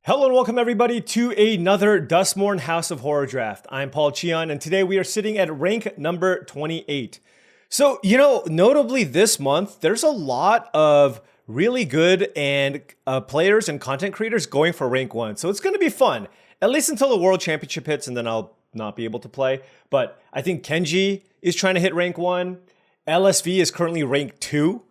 Hello and welcome everybody to another Duskmourn House of Horror draft. I'm Paul Cheon and today we are sitting at rank number 28. So, notably this month, there's a lot of really good and players and content creators going for rank 1. So it's going to be fun, at least until the World Championship hits and then I'll not be able to play. But I think Kenji is trying to hit rank 1. LSV is currently rank 2.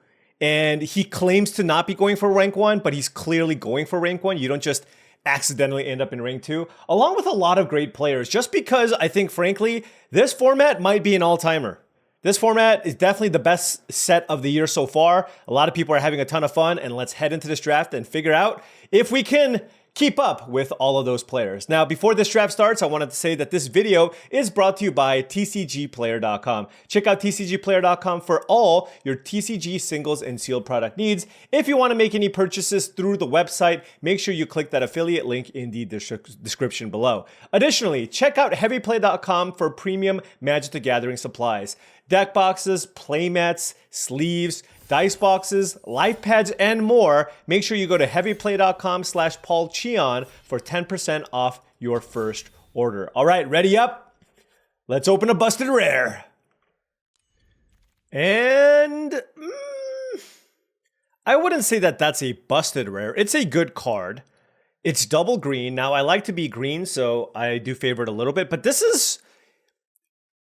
And he claims to not be going for rank 1, but he's clearly going for rank 1. You don't just accidentally end up in rank 2, along with a lot of great players, just because I think, frankly, this format might be an all-timer. This format is definitely the best set of the year so far. A lot of people are having a ton of fun, and let's head into this draft and figure out if we can keep up with all of those players. Now, before this draft starts, I wanted to say that this video is brought to you by tcgplayer.com. Check out tcgplayer.com for all your TCG singles and sealed product needs. If you want to make any purchases through the website, make sure you click that affiliate link in the description below. Additionally, check out heavyplay.com for premium Magic the Gathering supplies. Deck boxes, playmats, sleeves, dice boxes, life pads, and more. Make sure you go to heavyplay.com/paulcheon for 10% off your first order. All right, ready up? Let's open a busted rare. And I wouldn't say that that's a busted rare. It's a good card. It's double green. Now, I like to be green, so I do favor it a little bit, but this is...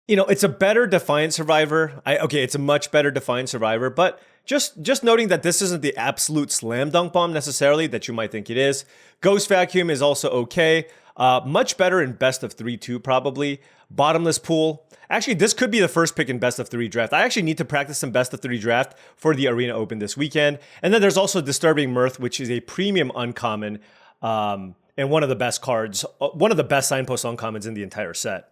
it's a better Defiant Survivor. It's a much better Defiant Survivor, but just noting that this isn't the absolute slam dunk bomb necessarily that you might think it is. Ghost Vacuum is also okay. Much better in best of 3 too, probably. Bottomless Pool. Actually, this could be the first pick in best of 3 draft. I actually need to practice some best of 3 draft for the Arena Open this weekend. And then there's also Disturbing Mirth, which is a premium uncommon and one of the best cards, one of the best signpost uncommons in the entire set.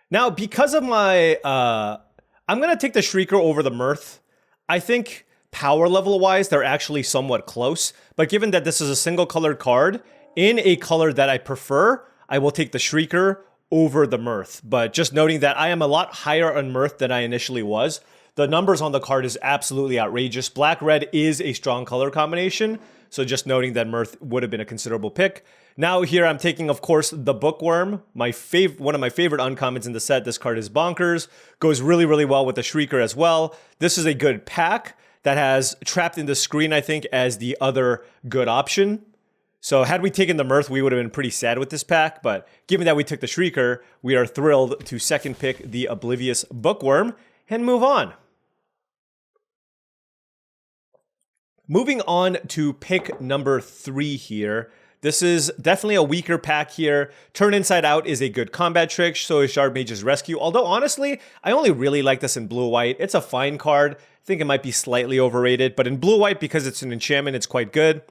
Now, because of my, I'm going to take the Shrieker over the Mirth. I think power level wise, they're actually somewhat close. But given that this is a single colored card, in a color that I prefer, I will take the Shrieker over the Mirth. But just noting that I am a lot higher on Mirth than I initially was. The numbers on the card is absolutely outrageous. Black-red is a strong color combination. So just noting that Mirth would have been a considerable pick. Now here I'm taking, of course, the Bookworm, one of my favorite uncommons in the set. This card is bonkers, goes really, really well with the Shrieker as well. This is a good pack that has Trapped in the Screen, I think, as the other good option. So had we taken the Mirth, we would have been pretty sad with this pack, but given that we took the Shrieker, we are thrilled to second pick the Oblivious Bookworm and move on. Moving on to pick number 3 here. This is definitely a weaker pack here. Turn Inside Out is a good combat trick, so is Shard Mage's Rescue. Although, honestly, I only really like this in blue-white. It's a fine card. I think it might be slightly overrated, but in blue-white, because it's an enchantment, it's quite good.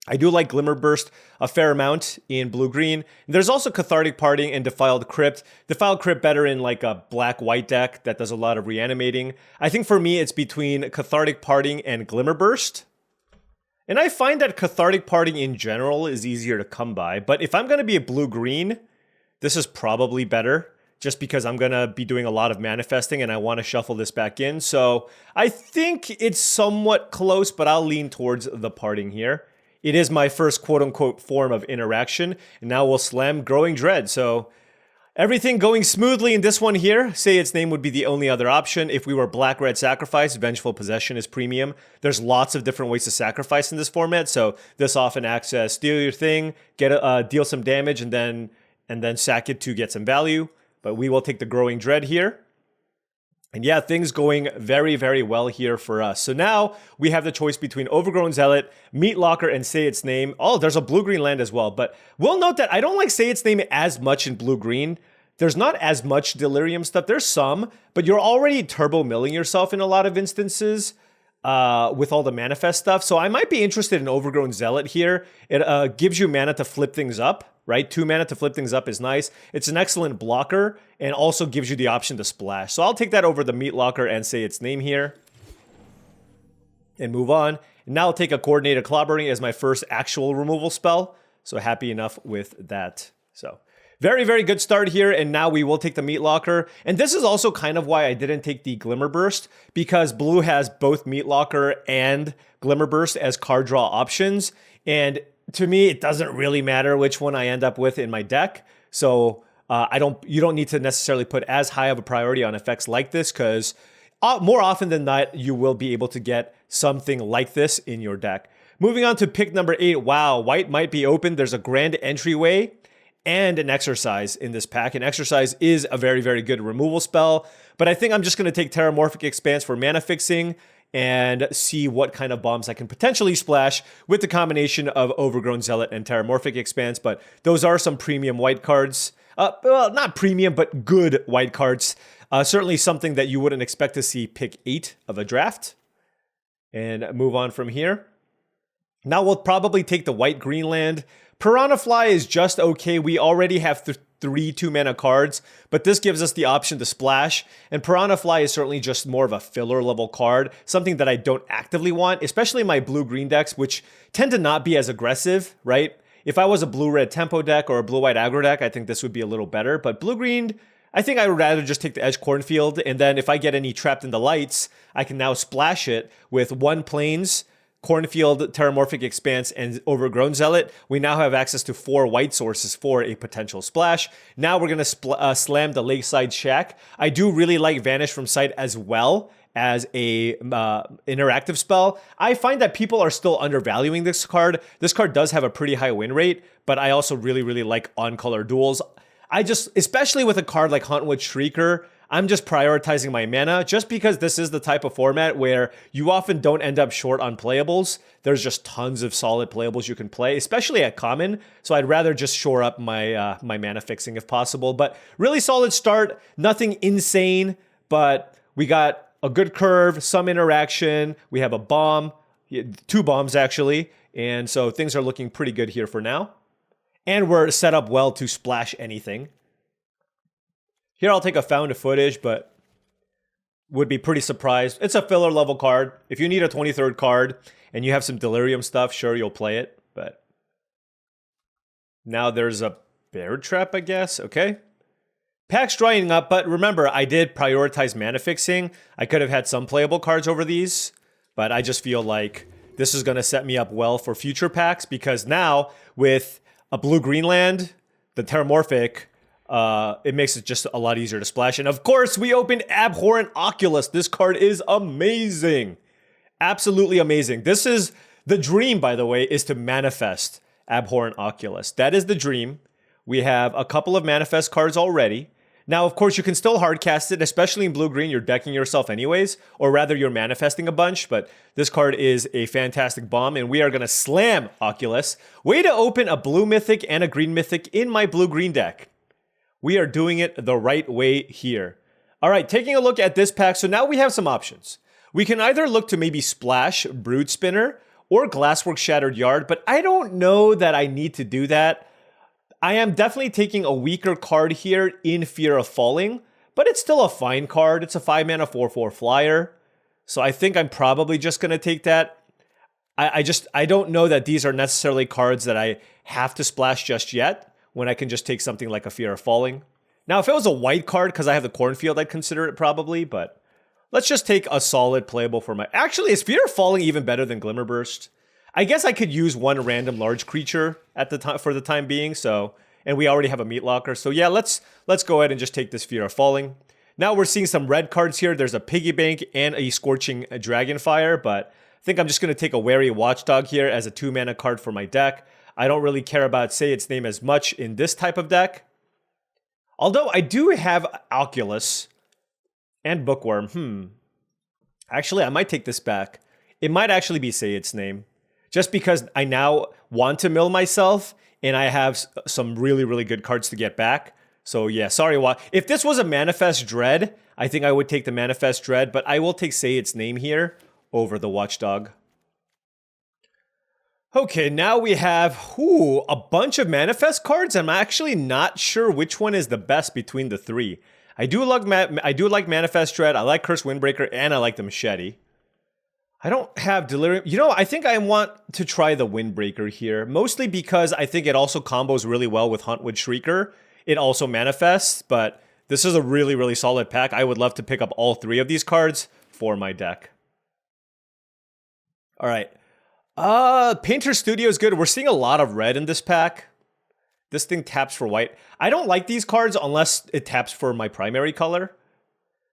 I do like Glimmer Burst a fair amount in blue-green. There's also Cathartic Parting and Defiled Crypt. Defiled Crypt better in like a black-white deck that does a lot of reanimating. I think for me, it's between Cathartic Parting and Glimmer Burst. And I find that Cathartic Parting in general is easier to come by. But if I'm going to be a blue-green, this is probably better. Just because I'm going to be doing a lot of manifesting and I want to shuffle this back in. So I think it's somewhat close, but I'll lean towards the Parting here. It is my first quote-unquote form of interaction. And now we'll slam Growing Dread. So everything going smoothly in this one here. Say Its Name would be the only other option. If we were Black-Red Sacrifice, Vengeful Possession is premium. There's lots of different ways to sacrifice in this format. So this often acts as steal your thing, deal some damage, and then sack it to get some value. But we will take the Growing Dread here. And yeah, things going very, very well here for us. So now we have the choice between Overgrown Zealot, Meat Locker, and Say Its Name. Oh, there's a blue-green land as well. But we'll note that I don't like Say Its Name as much in blue-green. There's not as much Delirium stuff. There's some, but you're already turbo-milling yourself in a lot of instances with all the manifest stuff. So I might be interested in Overgrown Zealot here. It gives you mana to flip things up. Right? 2 mana to flip things up is nice. It's an excellent blocker and also gives you the option to splash. So I'll take that over the Meat Locker and Say Its Name here. And move on. And now I'll take a Coordinated Clobbering as my first actual removal spell. So happy enough with that. So very, very good start here. And now we will take the Meat Locker. And this is also kind of why I didn't take the Glimmer Burst, because blue has both Meat Locker and Glimmer Burst as card draw options. And to me, it doesn't really matter which one I end up with in my deck. So you don't need to necessarily put as high of a priority on effects like this, because more often than not, you will be able to get something like this in your deck. Moving on to pick number 8. Wow, white might be open. There's a grand entryway and an exercise in this pack. An exercise is a very, very good removal spell, but I think I'm just going to take Terramorphic Expanse for mana fixing and see what kind of bombs I can potentially splash with the combination of Overgrown Zealot and Terramorphic Expanse. But those are some premium white cards. Well, not premium, but good white cards. Certainly something that you wouldn't expect to see pick 8 of a draft. And move on from here. Now we'll probably take the white-green land. Piranha Fly is just okay. We already have 3 2-mana cards, but this gives us the option to splash. And Piranha Fly is certainly just more of a filler level card, something that I don't actively want, especially in my blue-green decks, which tend to not be as aggressive, right? If I was a blue-red tempo deck or a blue-white aggro deck, I think this would be a little better. But blue-green, I think I would rather just take the Edge Cornfield, and then if I get any Trapped in the Lights, I can now splash it with 1 Plains, Cornfield, Terramorphic Expanse, and Overgrown Zealot. We now have access to 4 white sources for a potential splash. Now we're going to slam the Lakeside Shack. I do really like Vanish from Sight as well as a interactive spell. I find that people are still undervaluing this card. This card does have a pretty high win rate, but I also really, really like on-color duels. Especially with a card like Huntwood Shrieker, I'm just prioritizing my mana just because this is the type of format where you often don't end up short on playables. There's just tons of solid playables you can play, especially at common. So I'd rather just shore up my my mana fixing if possible. But really solid start, nothing insane, but we got a good curve, some interaction. We have a bomb, 2 bombs actually. And so things are looking pretty good here for now. And we're set up well to splash anything. Here I'll take a Found Footage, but would be pretty surprised. It's a filler level card. If you need a 23rd card and you have some Delirium stuff, sure, you'll play it. But now there's a Bear Trap, I guess. Okay. Pack's drying up, but remember, I did prioritize mana fixing. I could have had some playable cards over these, but I just feel like this is going to set me up well for future packs, because now with a blue-green land, the Terramorphic, it makes it just a lot easier to splash. And of course, we opened Abhorrent Oculus. This card is amazing. Absolutely amazing. This is the dream, by the way, is to manifest Abhorrent Oculus. That is the dream. We have a couple of manifest cards already. Now, of course, you can still hardcast it, especially in blue-green. You're decking yourself anyways, or rather you're manifesting a bunch, but this card is a fantastic bomb, and we are going to slam Oculus. Way to open a blue Mythic and a green Mythic in my blue-green deck. We are doing it the right way here. All right, taking a look at this pack. So now we have some options. We can either look to maybe splash Brood Spinner or Glasswork Shattered Yard, but I don't know that I need to do that. I am definitely taking a weaker card here in Fear of Falling, but it's still a fine card. It's a 5-mana 4/4 flyer. So I think I'm probably just going to take that. I don't know that these are necessarily cards that I have to splash just yet, when I can just take something like a Fear of Falling. Now, if it was a white card because I have the Cornfield, I'd consider it probably, but let's just take a solid playable for my... Actually, is Fear of Falling even better than Glimmerburst? I guess I could use one random large creature at the time for the time being, so... And we already have a Meat Locker, so yeah, let's go ahead and just take this Fear of Falling. Now we're seeing some red cards here. There's a Piggy Bank and a Scorching Dragonfire, but I think I'm just going to take a Wary Watchdog here as a 2-mana card for my deck. I don't really care about Say Its Name as much in this type of deck. Although I do have Oculus and Bookworm. Actually, I might take this back. It might actually be Say Its Name. Just because I now want to mill myself, and I have some really, really good cards to get back. So yeah, sorry. If this was a Manifest Dread, I think I would take the Manifest Dread, but I will take Say Its Name here over the Watchdog. Okay, now we have a bunch of Manifest cards. I'm actually not sure which one is the best between the 3. I do like Manifest Dread, I like Curse Windbreaker, and I like the Machete. I don't have Delirium. You know, I think I want to try the Windbreaker here, mostly because I think it also combos really well with Huntwood Shrieker. It also manifests, but this is a really, really solid pack. I would love to pick up all 3 of these cards for my deck. All right. Painter Studio is good. We're seeing a lot of red in this pack. This thing taps for white. I don't like these cards unless it taps for my primary color.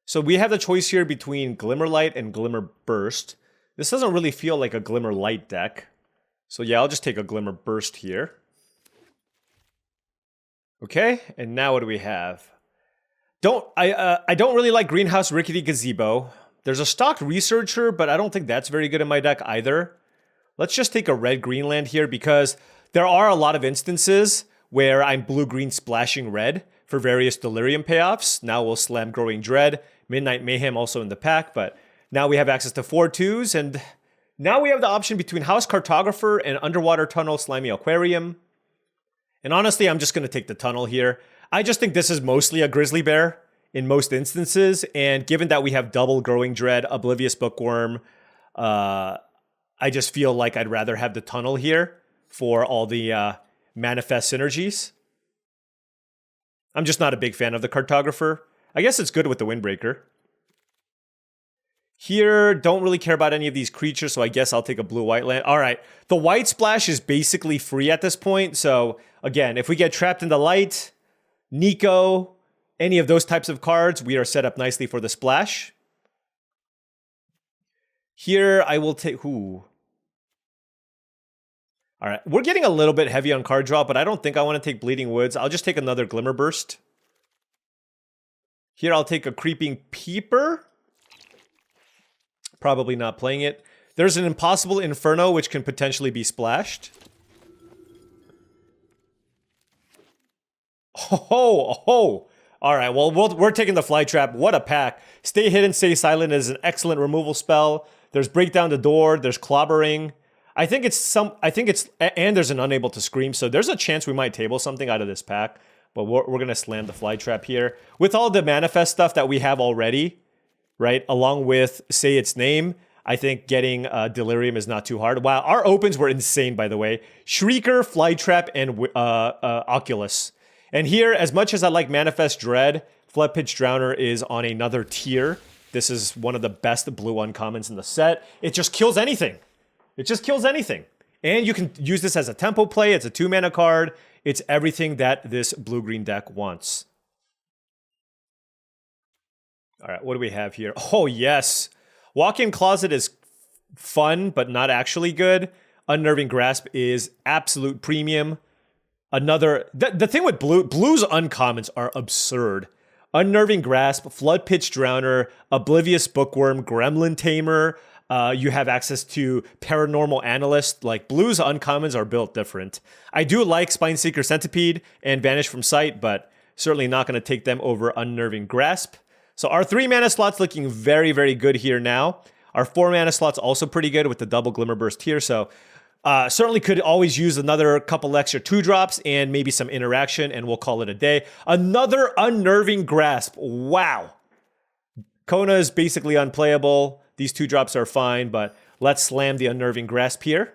So we have the choice here between Glimmerlight and Glimmer Burst. This doesn't really feel like a Glimmer Light deck. So yeah, I'll just take a Glimmer Burst here. Okay, and now what do we have? I don't really like Greenhouse Rickety Gazebo. There's a stock Researcher, but I don't think that's very good in my deck either. Let's just take a red-green land here because there are a lot of instances where I'm blue-green splashing red for various Delirium payoffs. Now we'll slam Growing Dread, Midnight Mayhem also in the pack, but now we have access to 4/2s, and now we have the option between House Cartographer and Underwater Tunnel Slimy Aquarium. And honestly, I'm just going to take the Tunnel here. I just think this is mostly a Grizzly Bear in most instances, and given that we have double Growing Dread, Oblivious Bookworm, I just feel like I'd rather have the Tunnel here for all the manifest synergies. I'm just not a big fan of the Cartographer. I guess it's good with the Windbreaker. Here, don't really care about any of these creatures, so I guess I'll take a blue-white land. All right, the White Splash is basically free at this point, so again, if we get trapped in the light, Nico, any of those types of cards, we are set up nicely for the splash. Here, I will take... Ooh. All right, we're getting a little bit heavy on card draw, but I don't think I want to take Bleeding Woods. I'll just take another Glimmer Burst. Here, I'll take a Creeping Peeper. Probably not playing it. There's an Impossible Inferno, which can potentially be splashed. Oh. All right, well, we're taking the Fly Trap. What a pack. Stay Hidden, Stay Silent is an excellent removal spell. There's Break Down the Door. There's Clobbering. And there's an Unable to Scream, so there's a chance we might table something out of this pack, but we're going to slam the Fly Trap here. With all the Manifest stuff that we have already, right, along with Say Its Name, I think getting Delirium is not too hard. Wow, our opens were insane, by the way. Shrieker, Fly Trap, and Oculus. And here, as much as I like Manifest Dread, Flood Pitch Drowner is on another tier. This is one of the best blue uncommons in the set. It just kills anything. It just kills anything. And you can use this as a tempo play. It's a 2-mana card. It's everything that this blue-green deck wants. All right, what do we have here? Oh, yes. Walk-in Closet is fun, but not actually good. Unnerving Grasp is absolute premium. The thing with blue's uncommons are absurd. Unnerving Grasp, Flood Pitch Drowner, Oblivious Bookworm, Gremlin Tamer. You have access to Paranormal Analyst. Like, blue's uncommons are built different. I do like Spineseeker Centipede and Vanish from Sight, but certainly not going to take them over Unnerving Grasp. So our 3-mana slot's looking very, very good here now. Our 4-mana slot's also pretty good with the double Glimmer Burst here, so certainly could always use another couple extra 2-drops and maybe some interaction, and we'll call it a day. Another Unnerving Grasp. Wow. Kona is basically unplayable. These 2-drops are fine, but let's slam the Unnerving Grasp here.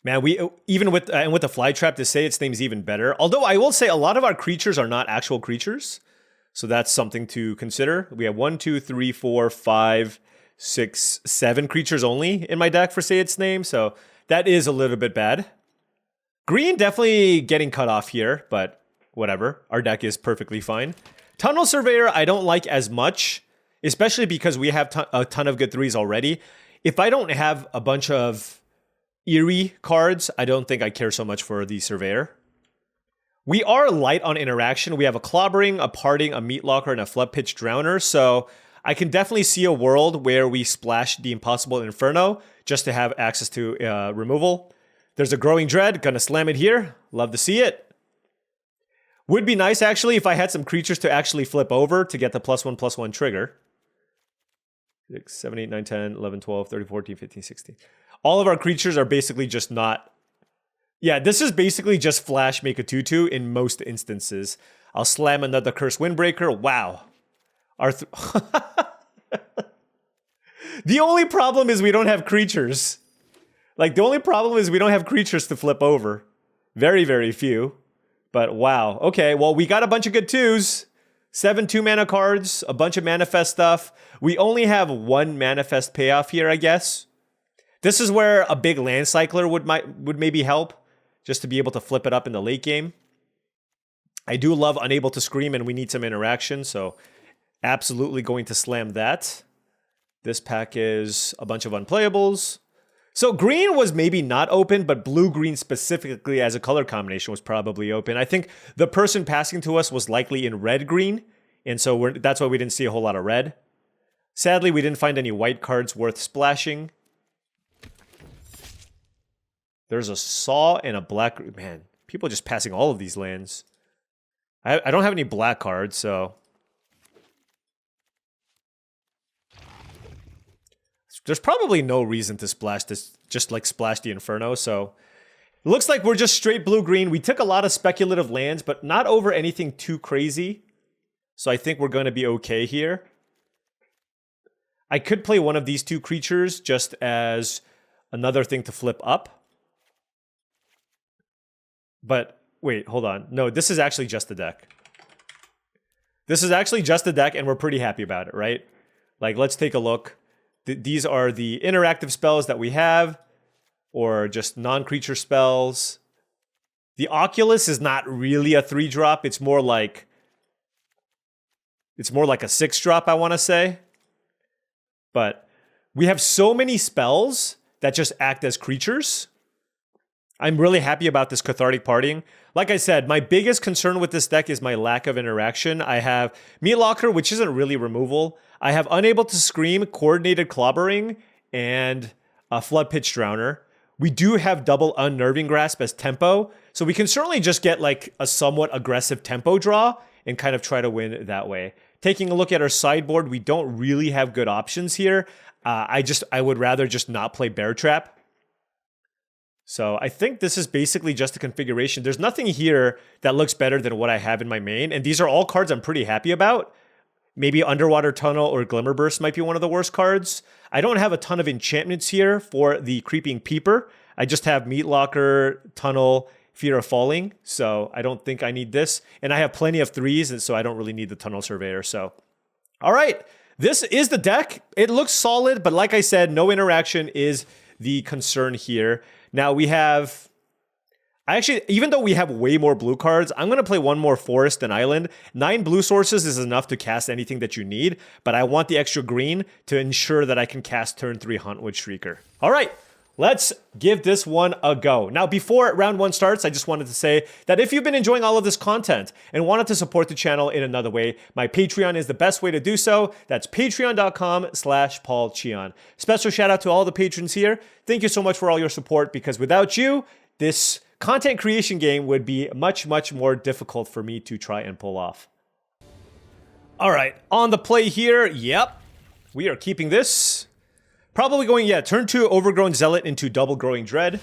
Man, even with the Fly Trap, to say its name's even better. Although I will say a lot of our creatures are not actual creatures, so that's something to consider. We have 1, 2, 3, 4, 5, 6, 7 creatures only in my deck for Say Its Name, so that is a little bit bad. Green definitely getting cut off here, but whatever. Our deck is perfectly fine. Tunnel Surveyor I don't like as much, especially because we have a ton of good 3s already. If I don't have a bunch of Eerie cards, I don't think I care so much for the Surveyor. We are light on interaction. We have a Clobbering, a Parting, a Meatlocker, and a Flood Pitch Drowner, so I can definitely see a world where we splash the Impossible Inferno just to have access to removal. There's a Growing Dread, gonna slam it here. Love to see it. Would be nice, actually, if I had some creatures to actually flip over to get the +1/+1 trigger. 6, 7, 8, 9, 10, 11, 12, 13, 14, 15, 16. All of our creatures are basically just not... Yeah, this is basically just flash make a 2/2 in most instances. I'll slam another Curse Windbreaker. Wow. The only problem is we don't have creatures. Like, the only problem is we don't have creatures to flip over. Very, very few. But wow. Okay, well, we got a bunch of good 2s. 7 2-mana cards, a bunch of manifest stuff. We only have 1 manifest payoff here, I guess. This is where a big land cycler would maybe help, just to be able to flip it up in the late game. I do love Unable to Scream, and we need some interaction, so absolutely going to slam that. This pack is a bunch of unplayables. So green was maybe not open, but blue-green specifically as a color combination was probably open. I think the person passing to us was likely in red-green, and so that's why we didn't see a whole lot of red. Sadly, we didn't find any white cards worth splashing. There's a Saw and a black... Man, people are just passing all of these lands. I don't have any black cards, so... There's probably no reason to splash this, just like splash the Inferno, so... It looks like we're just straight blue-green. We took a lot of speculative lands, but not over anything too crazy. So I think we're going to be okay here. I could play one of these two creatures just as another thing to flip up. But, wait, hold on. No, this is actually just the deck. This is actually just the deck, and we're pretty happy about it, right? Like, let's take a look. These are the interactive spells that we have, or just non-creature spells. The Oculus is not really a 3-drop. It's more like a 6-drop, I want to say. But we have so many spells that just act as creatures. I'm really happy about this Cathartic Parting. Like I said, my biggest concern with this deck is my lack of interaction. I have Meat Locker, which isn't really removal. I have Unable to Scream, Coordinated Clobbering, and a Flood Pitch Drowner. We do have double Unnerving Grasp as tempo, so we can certainly just get like a somewhat aggressive tempo draw and kind of try to win that way. Taking a look at our sideboard, we don't really have good options here. I would rather just not play Bear Trap. So I think this is basically just a configuration. There's nothing here that looks better than what I have in my main, and these are all cards I'm pretty happy about. Maybe Underwater Tunnel or Glimmer Burst might be one of the worst cards. I don't have a ton of enchantments here for the Creeping Peeper. I just have Meat Locker, Tunnel, Fear of Falling, so I don't think I need this. And I have plenty of 3s, and so I don't really need the Tunnel Surveyor. So, all right, this is the deck. It looks solid, but like I said, no interaction is the concern here. Now we have... even though we have way more blue cards, I'm going to play one more Forest and Island. 9 blue sources is enough to cast anything that you need, but I want the extra green to ensure that I can cast turn 3 Huntwood Shrieker. All right, let's give this one a go. Now, before round 1 starts, I just wanted to say that if you've been enjoying all of this content and wanted to support the channel in another way, my Patreon is the best way to do so. That's patreon.com/paulcheon. Special shout out to all the patrons here. Thank you so much for all your support, because without you, this content creation game would be much, much more difficult for me to try and pull off. All right, on the play here, yep, we are keeping this. Probably going, turn 2 Overgrown Zealot into Double Growing Dread.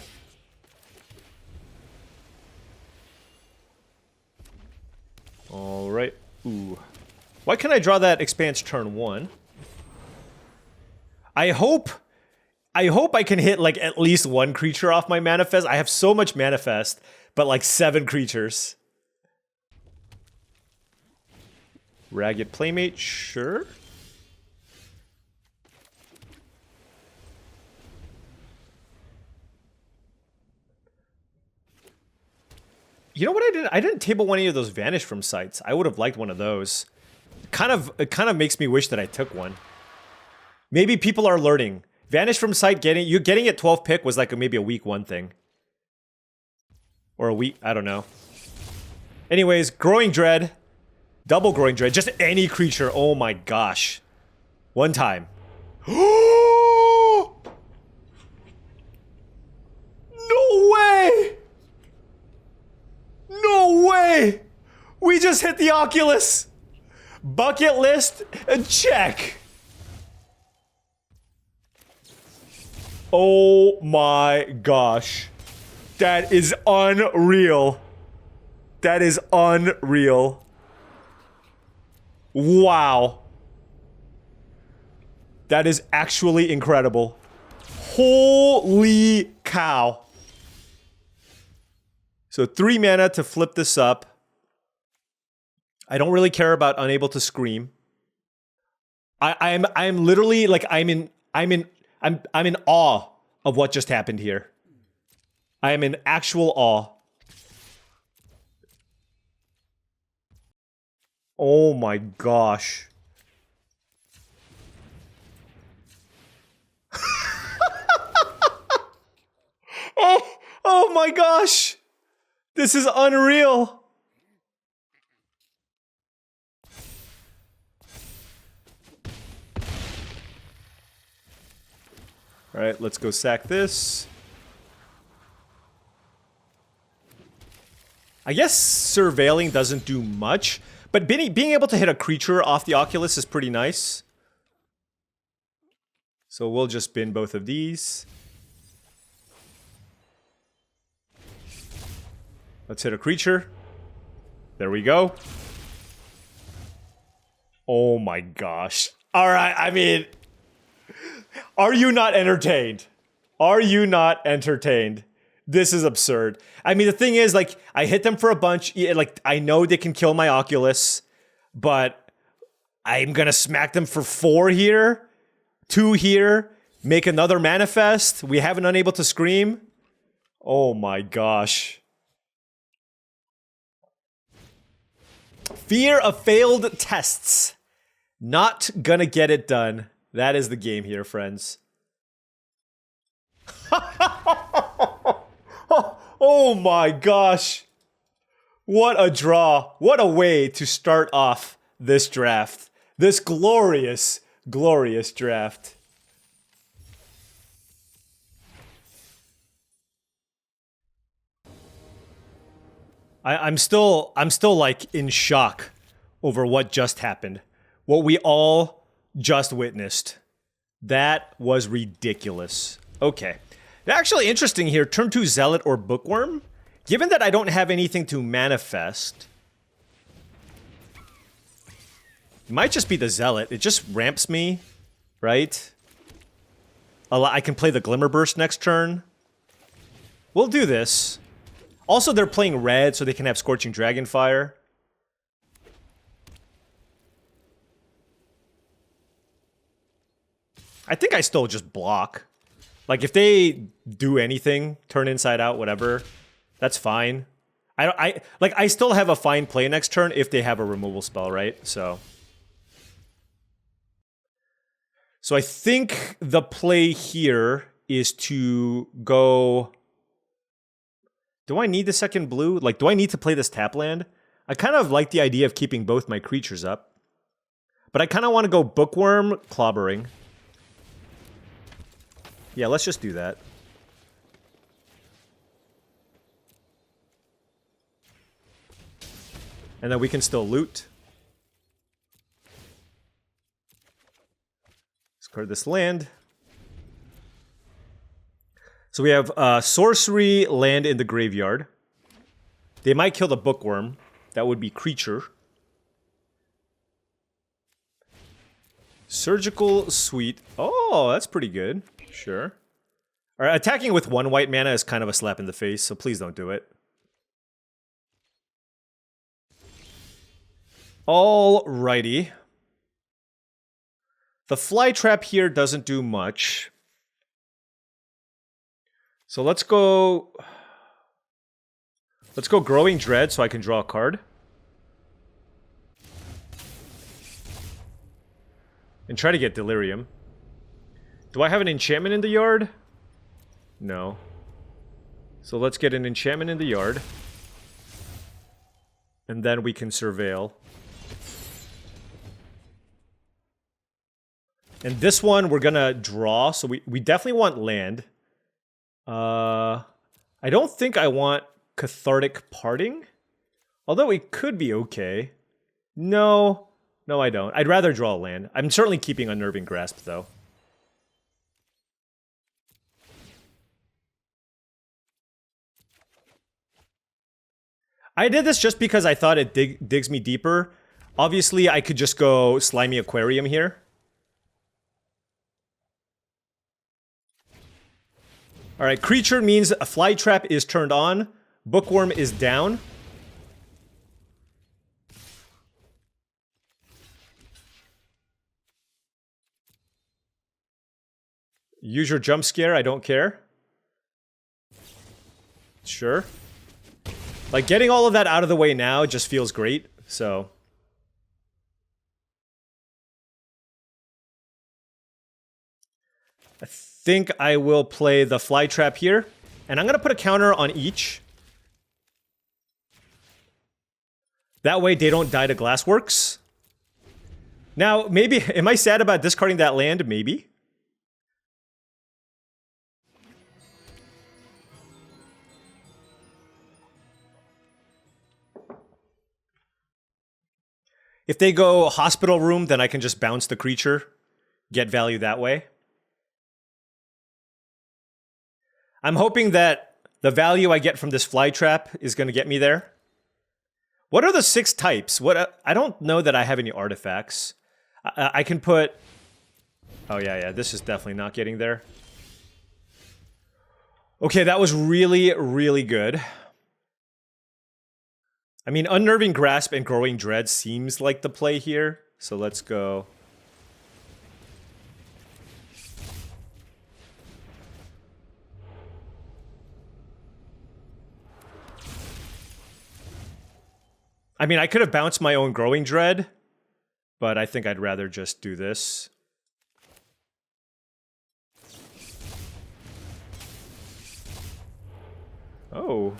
All right, ooh. Why can't I draw that Expanse turn 1? I hope I can hit like at least 1 creature off my Manifest. I have so much Manifest, but like 7 creatures. Ragged Playmate, sure. You know what I did? I didn't table any of those Vanish from Sights. I would have liked one of those. It kind of makes me wish that I took one. Maybe people are learning. Vanish from Sight, getting it 12 pick was like maybe a week 1 thing. Or a week, I don't know. Anyways, Growing Dread. Double Growing Dread. Just any creature. Oh my gosh. 1 time. No way! No way! We just hit the Oculus! Bucket list, check! Oh my gosh. That is unreal. That is unreal. Wow. That is actually incredible. Holy cow. So 3 mana to flip this up. I don't really care about Unable to Scream. I'm literally like I'm in awe of what just happened here. I am in actual awe. Oh my gosh. Oh my gosh. This is unreal. All right, let's go sack this. I guess surveilling doesn't do much, but being able to hit a creature off the Oculus is pretty nice. So we'll just bin both of these. Let's hit a creature. There we go. Oh my gosh. All right, I mean, are you not entertained? Are you not entertained? This is absurd. I mean, the thing is, like, I hit them for a bunch. Like, I know they can kill my Oculus, but I'm gonna smack them for 4 here, 2 here, make another manifest. We have an Unable to Scream. Oh my gosh. Fear of failed tests. Not gonna get it done. That is the game here, friends. Oh my gosh. What a draw. What a way to start off this draft. This glorious, glorious draft. I'm still like in shock over what just happened. What we all just witnessed. That was ridiculous. Okay. Actually interesting here, turn 2 Zealot or Bookworm. Given that I don't have anything to manifest, it might just be the Zealot. It just ramps me, right? I can play the Glimmer Burst next turn. We'll do this. Also, they're playing red, so they can have Scorching Dragonfire. I think I still just block. Like, if they do anything, turn inside out, whatever, that's fine. I still have a fine play next turn if they have a removal spell, right? So I think the play here is to go... Do I need the second blue? Like, do I need to play this tap land? I kind of like the idea of keeping both my creatures up. But I kind of want to go Bookworm, Clobbering. Yeah, let's just do that. And then we can still loot. Discard this land. So we have sorcery, land in the graveyard. They might kill the Bookworm. That would be creature. Surgical Suite. Oh, that's pretty good. Sure. Alright, attacking with 1 white mana is kind of a slap in the face, so please don't do it. Alrighty. The Fly Trap here doesn't do much. So let's go Growing Dread so I can draw a card. And try to get Delirium. Do I have an enchantment in the yard? No. So let's get an enchantment in the yard. And then we can surveil. And this one we're gonna draw, so we definitely want land. I don't think I want Cathartic Parting. Although it could be okay. No, I don't. I'd rather draw a land. I'm certainly keeping Unnerving Grasp, though. I did this just because I thought it digs me deeper. Obviously, I could just go Slimy Aquarium here. Alright, creature means a Fly Trap is turned on. Bookworm is down. Use your jump scare, I don't care. Sure. Like, getting all of that out of the way now just feels great, so... I think I will play the Fly Trap here, and I'm going to put a counter on each. That way they don't die to Glassworks. Now, maybe... Am I sad about discarding that land? Maybe. If they go Hospital Room, then I can just bounce the creature. Get value that way. I'm hoping that the value I get from this Fly Trap is going to get me there. What are the 6 types? I don't know that I have any artifacts. I can put... Oh, yeah, this is definitely not getting there. Okay, that was really, really good. I mean, Unnerving Grasp and Growing Dread seems like the play here. So let's go. I mean, I could have bounced my own Growing Dread, but I think I'd rather just do this. Oh.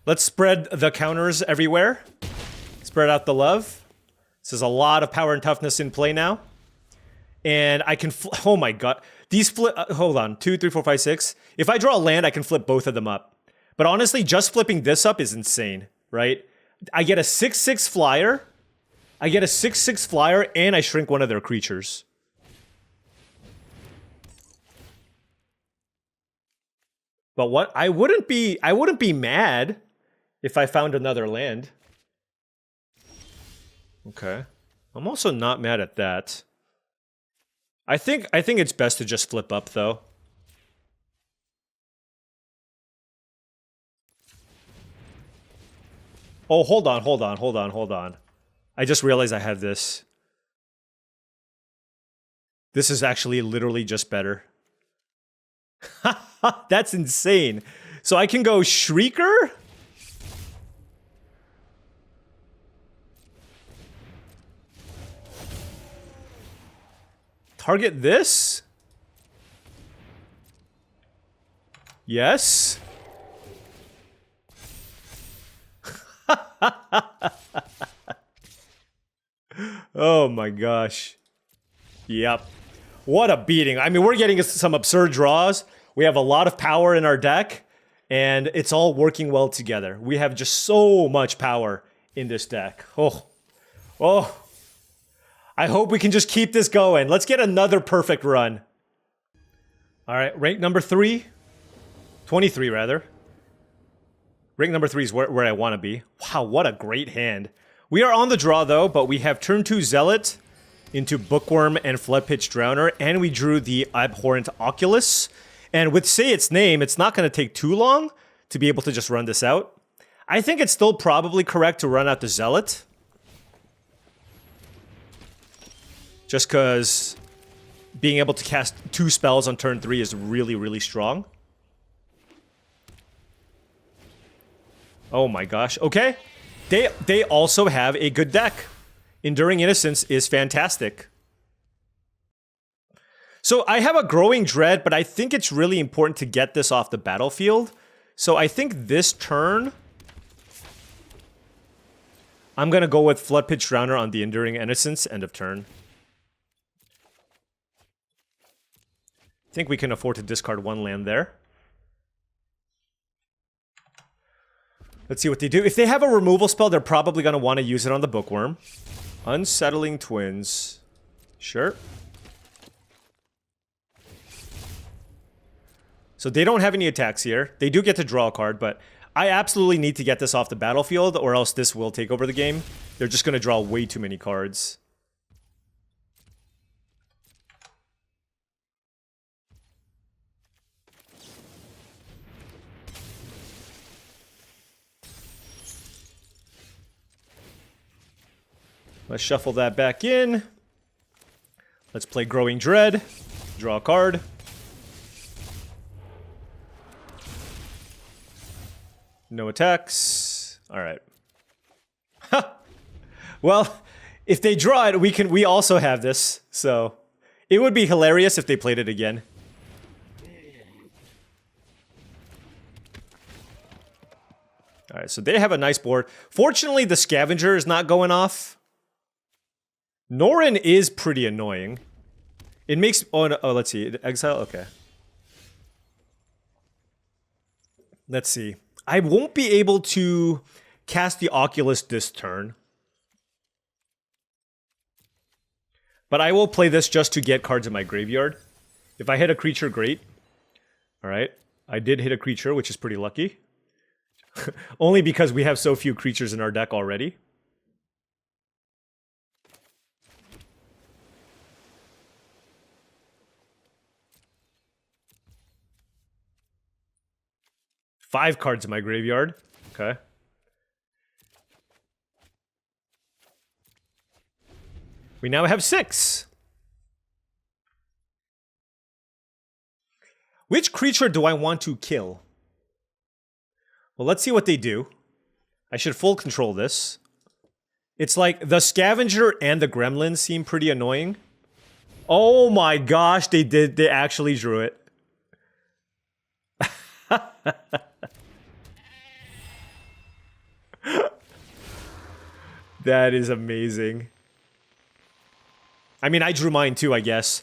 Let's spread the counters everywhere. Spread out the love. This is a lot of power and toughness in play now. And I can... Oh my god. These flip... hold on. 2, 3, 4, 5, 6. If I draw a land, I can flip both of them up. But honestly, just flipping this up is insane, right? I get a 6/6 flyer. I get a 6/6 flyer, and I shrink one of their creatures. But what? I wouldn't be mad if I found another land. Okay. I'm also not mad at that. I think it's best to just flip up, though. Oh, hold on. I just realized I have this. This is actually literally just better. That's insane. So I can go Shrieker? Target this? Yes. Oh my gosh. Yep. What a beating. I mean, we're getting some absurd draws. We have a lot of power in our deck, and it's all working well together. We have just so much power in this deck. Oh. I hope we can just keep this going. Let's get another perfect run. All right, rank number 3. 23, rather. Rank number 3 is where I want to be. Wow, what a great hand. We are on the draw, though, but we have turn 2 Zealot into Bookworm and Floodpitch Drowner, and we drew the Abhorrent Oculus. And with Say Its Name, it's not going to take too long to be able to just run this out. I think it's still probably correct to run out the Zealot. Just because being able to cast 2 spells on turn 3 is really, really strong. Oh my gosh. Okay. They also have a good deck. Enduring Innocence is fantastic. So I have a Growing Dread, but I think it's really important to get this off the battlefield. So I think this turn, I'm going to go with Floodpitch Drowner on the Enduring Innocence, end of turn. I think we can afford to discard 1 land there. Let's see what they do. If they have a removal spell, they're probably going to want to use it on the Bookworm. Unsettling Twins. Sure. So they don't have any attacks here. They do get to draw a card, but I absolutely need to get this off the battlefield, or else this will take over the game. They're just going to draw way too many cards. Let's shuffle that back in. Let's play Growing Dread. Draw a card. No attacks. All right. Ha! Well, if they draw it, we also have this. So it would be hilarious if they played it again. All right, so they have a nice board. Fortunately, the Scavenger is not going off. Norin is pretty annoying. It makes... Oh, no, oh, let's see. Exile? Okay. Let's see. I won't be able to cast the Oculus this turn. But I will play this just to get cards in my graveyard. If I hit a creature, great. Alright. I did hit a creature, which is pretty lucky. Only because we have so few creatures in our deck already. Five cards in my graveyard. Okay. We now have 6. Which creature do I want to kill? Well, let's see what they do. I should full control this. It's like the Scavenger and the Gremlin seem pretty annoying. Oh my gosh, they actually drew it. That is amazing. I mean, I drew mine too, I guess.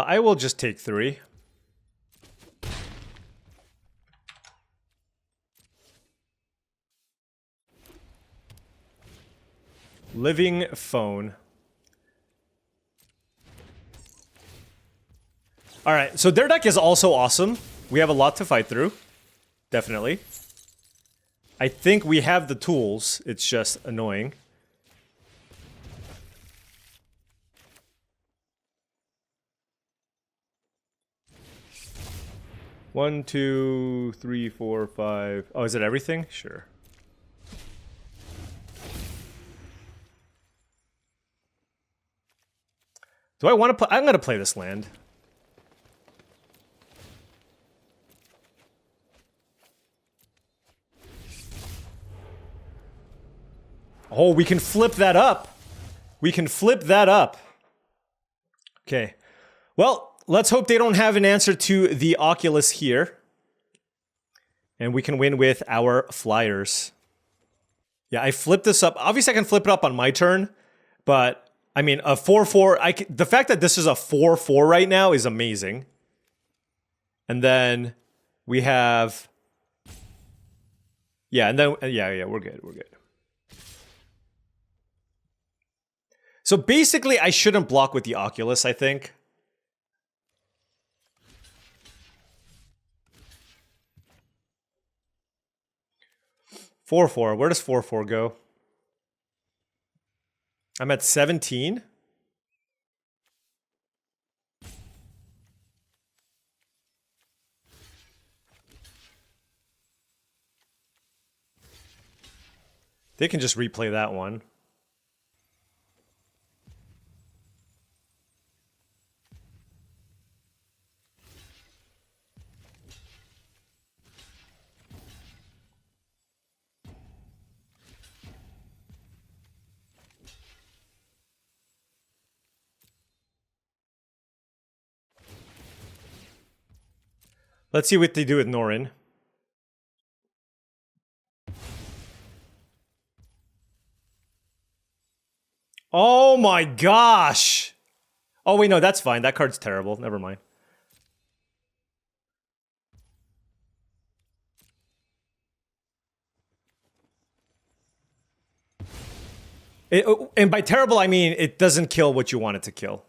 I will just take 3. Living Phone. Alright, so their deck is also awesome. We have a lot to fight through. Definitely. I think we have the tools. It's just annoying. One, two, three, four, five. Oh, is it everything? Sure. Do I want to play? I'm going to play this land. Oh, we can flip that up. We can flip that up. Okay. Well, let's hope they don't have an answer to the Oculus here. And we can win with our flyers. Yeah, I flipped this up. Obviously, I can flip it up on my turn. But, I mean, a 4-4... the fact that this is a 4-4 right now is amazing. And then we have... Yeah, and then... Yeah, we're good, we're good. So basically, I shouldn't block with the Oculus, I think. Four. Where does 4-4 go? I'm at 17. They can just replay that one. Let's see what they do with Norin. Oh my gosh! Oh wait, no, that's fine. That card's terrible. Never mind. And by terrible, I mean it doesn't kill what you want it to kill.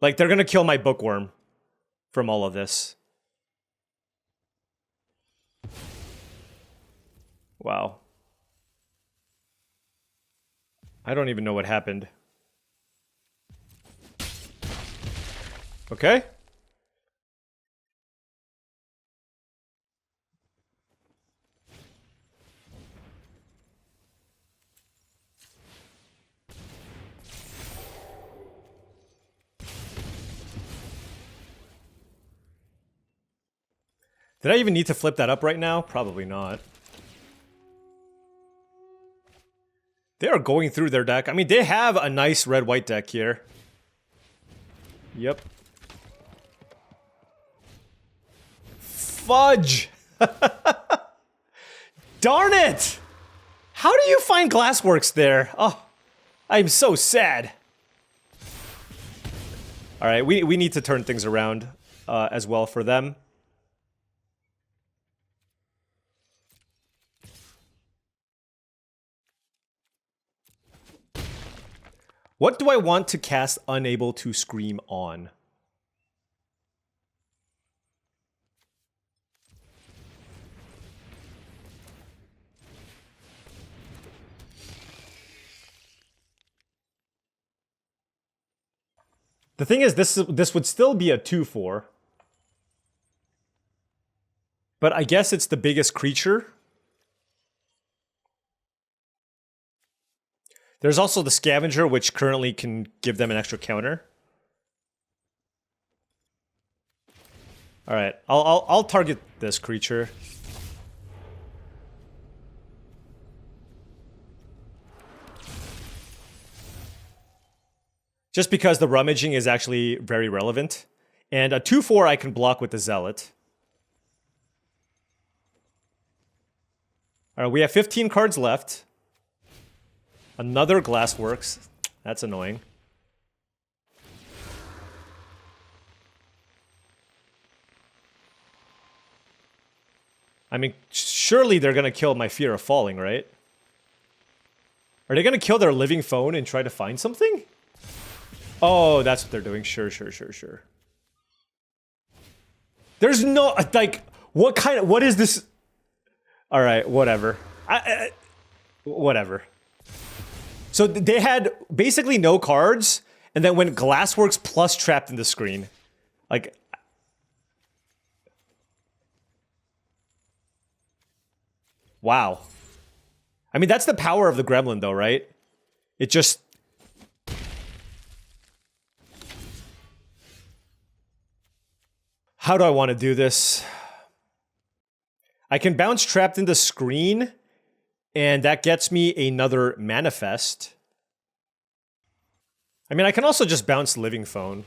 Like, they're gonna kill my bookworm from all of this. Wow. I don't even know what happened. Okay. Did I even need to flip that up right now? Probably not. They are going through their deck. I mean, they have a nice red-white deck here. Yep. Fudge! Darn it! How do you find Glassworks there? Oh, I'm so sad. Alright, we need to turn things around as well for them. What do I want to cast Unable to Scream on? The thing is, this would still be a 2/4. But I guess it's the biggest creature. There's also the Scavenger, which currently can give them an extra counter. Alright, I'll target this creature. Just because the rummaging is actually very relevant. And a 2/4 I can block with the Zealot. Alright, we have 15 cards left. Another Glassworks. That's annoying. I mean, surely they're gonna kill my Fear of Falling, right? Are they gonna kill their living phone and try to find something? Oh, that's what they're doing. Sure. There's no, like, what is this? Alright, whatever. Whatever. So they had basically no cards, and then went Glassworks plus Trapped in the Screen. Like... Wow. I mean, that's the power of the Gremlin, though, right? It just... How do I want to do this? I can bounce Trapped in the Screen, and that gets me another Manifest. I mean, I can also just bounce Living Phone.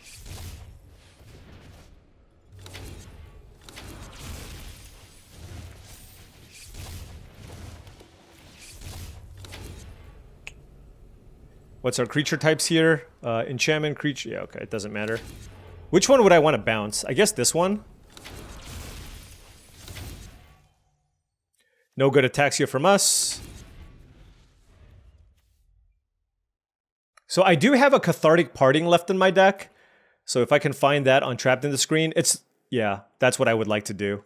What's our creature types here? Enchantment, creature... Yeah, okay, it doesn't matter. Which one would I want to bounce? I guess this one? No good attacks here from us. So I do have a Cathartic Parting left in my deck. So if I can find that on Trapped in the Screen, it's... Yeah, that's what I would like to do.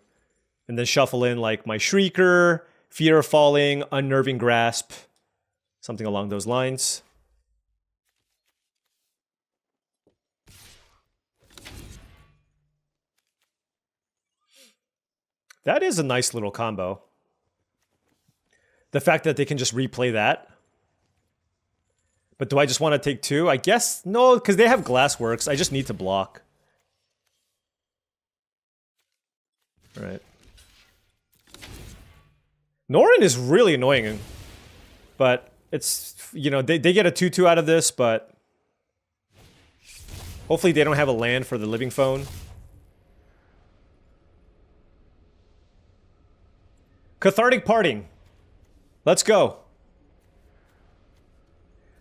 And then shuffle in, like, my Shrieker, Fear of Falling, Unnerving Grasp. Something along those lines. That is a nice little combo. The fact that they can just replay that. But do I just want to take two? I guess no, because they have Glassworks. I just need to block. All right. Norin is really annoying. But it's, you know, they get a 2/2 out of this, but hopefully they don't have a land for the Living Phone. Cathartic Parting. Let's go.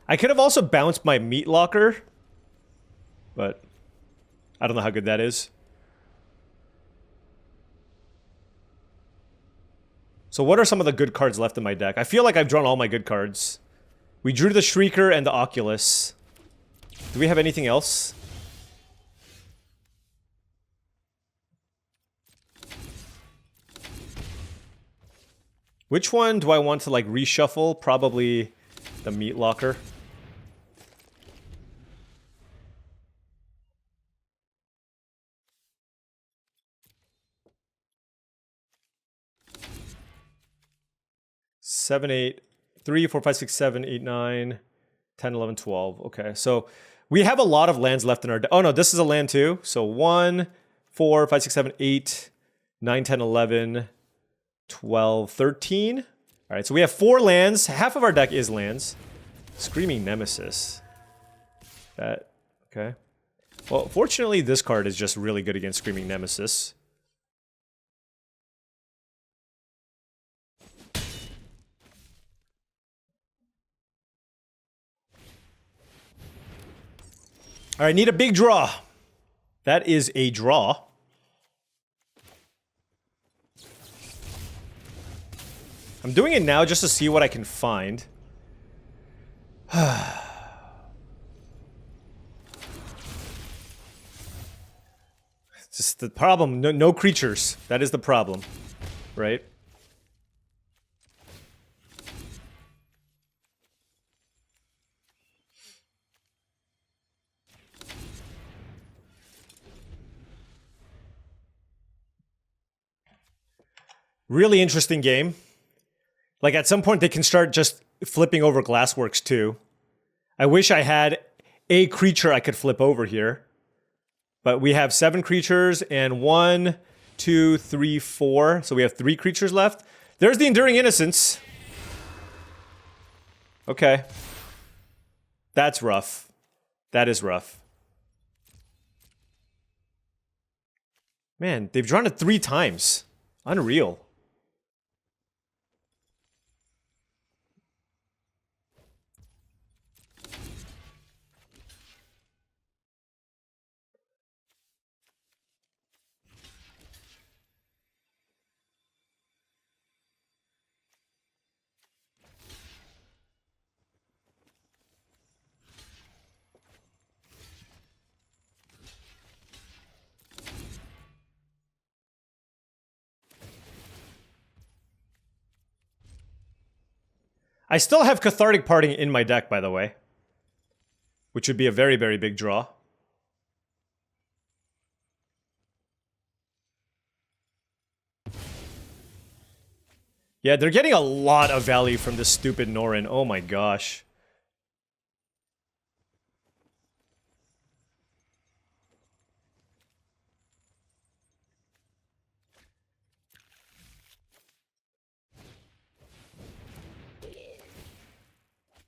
I could have also bounced my Meat Locker, but I don't know how good that is. So what are some of the good cards left in my deck? I feel like I've drawn all my good cards. We drew the Shrieker and the Oculus. Do we have anything else? Which one do I want to like reshuffle? Probably the meat locker. Seven, 8, 3, 4, 5, 6, 7, 8, 9, 10, 11, 12. Okay, so we have a lot of lands left in our deck. Oh no, this is a land too. So 1, 4, 5, 6, 7, 8, 9, 10, 11, 12, 13. All right, so we have 4 lands. Half of our deck is lands. Screaming Nemesis. That, okay. Well, fortunately, this card is just really good against Screaming Nemesis. All right, need a big draw. That is a draw. I'm doing it now just to see what I can find. It's just the problem. No creatures. That is the problem, right? Really interesting game. Like, at some point, they can start just flipping over Glassworks, too. I wish I had a creature I could flip over here. But we have 7 creatures and 1, 2, 3, 4. So we have 3 creatures left. There's the Enduring Innocence. Okay. That's rough. That is rough. Man, they've drawn it 3 times. Unreal. I still have Cathartic Parting in my deck, by the way. Which would be a very, very big draw. Yeah, they're getting a lot of value from this stupid Norin. Oh my gosh.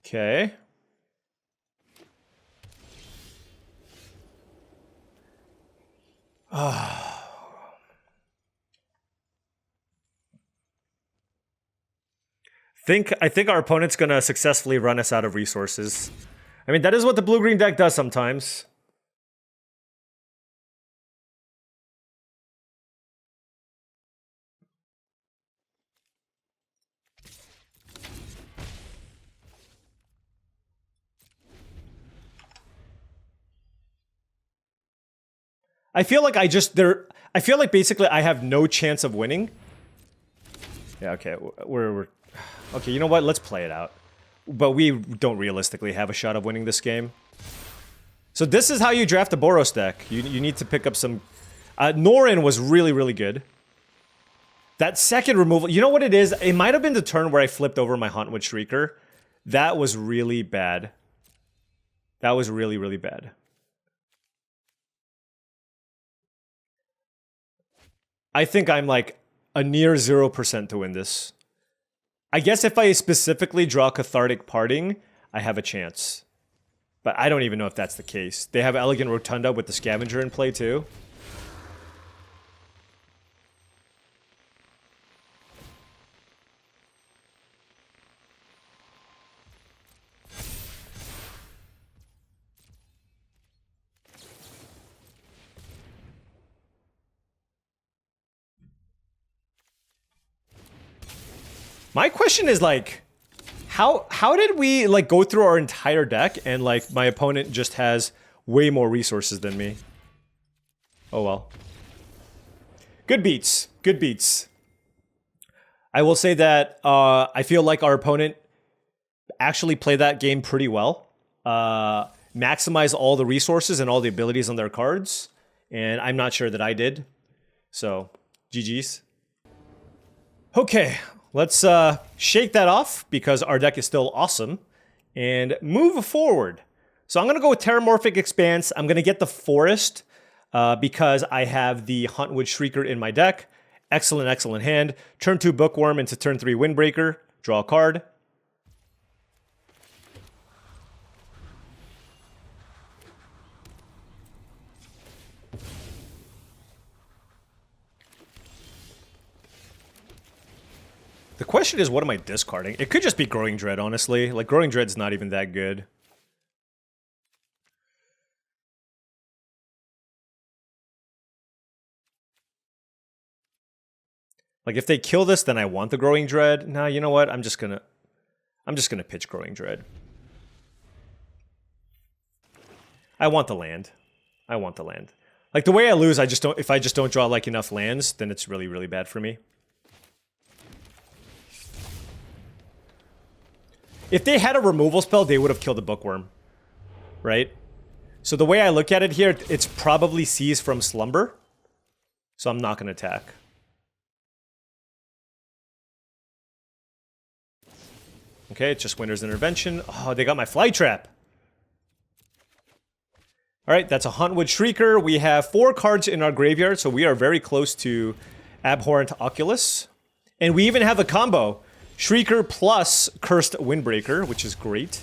Okay. I think our opponent's gonna successfully run us out of resources. I mean, that is what the blue-green deck does sometimes. I feel like I feel like basically I have no chance of winning. Yeah, okay, we're okay, you know what? Let's play it out. But we don't realistically have a shot of winning this game. So this is how you draft a Boros deck. You need to pick up some... Norin was really, really good. That second removal... You know what it is? It might have been the turn where I flipped over my Hauntwood Shrieker. That was really bad. That was really, really bad. I think I'm like a near 0% to win this. I guess if I specifically draw Cathartic Parting, I have a chance. But I don't even know if that's the case. They have Elegant Rotunda with the Scavenger in play too. My question is like, how did we like go through our entire deck and like my opponent just has way more resources than me? Oh well. Good beats. Good beats. I will say that I feel like our opponent actually played that game pretty well. Maximize all the resources and all the abilities on their cards. And I'm not sure that I did. So, GG's. Okay, let's shake that off because our deck is still awesome. And move forward. So I'm going to go with Terramorphic Expanse. I'm going to get the Forest because I have the Huntwood Shrieker in my deck. Excellent, excellent hand. Turn 2 Bookworm into turn 3 Windbreaker. Draw a card. The question is, what am I discarding? It could just be Growing Dread, honestly. Like, Growing Dread's not even that good. Like, if they kill this, then I want the Growing Dread. Nah, you know what? I'm just gonna pitch Growing Dread. I want the land. I want the land. Like, the way I lose, if I just don't draw, like, enough lands, then it's really, really bad for me. If they had a removal spell, they would have killed the Bookworm. Right? So the way I look at it here, it's probably Seize from Slumber. So I'm not going to attack. Okay, it's just Winter's Intervention. Oh, they got my Fly Trap. Alright, that's a Huntwood Shrieker. We have 4 cards in our graveyard, so we are very close to Abhorrent Oculus. And we even have a combo. Shrieker plus Cursed Windbreaker, which is great.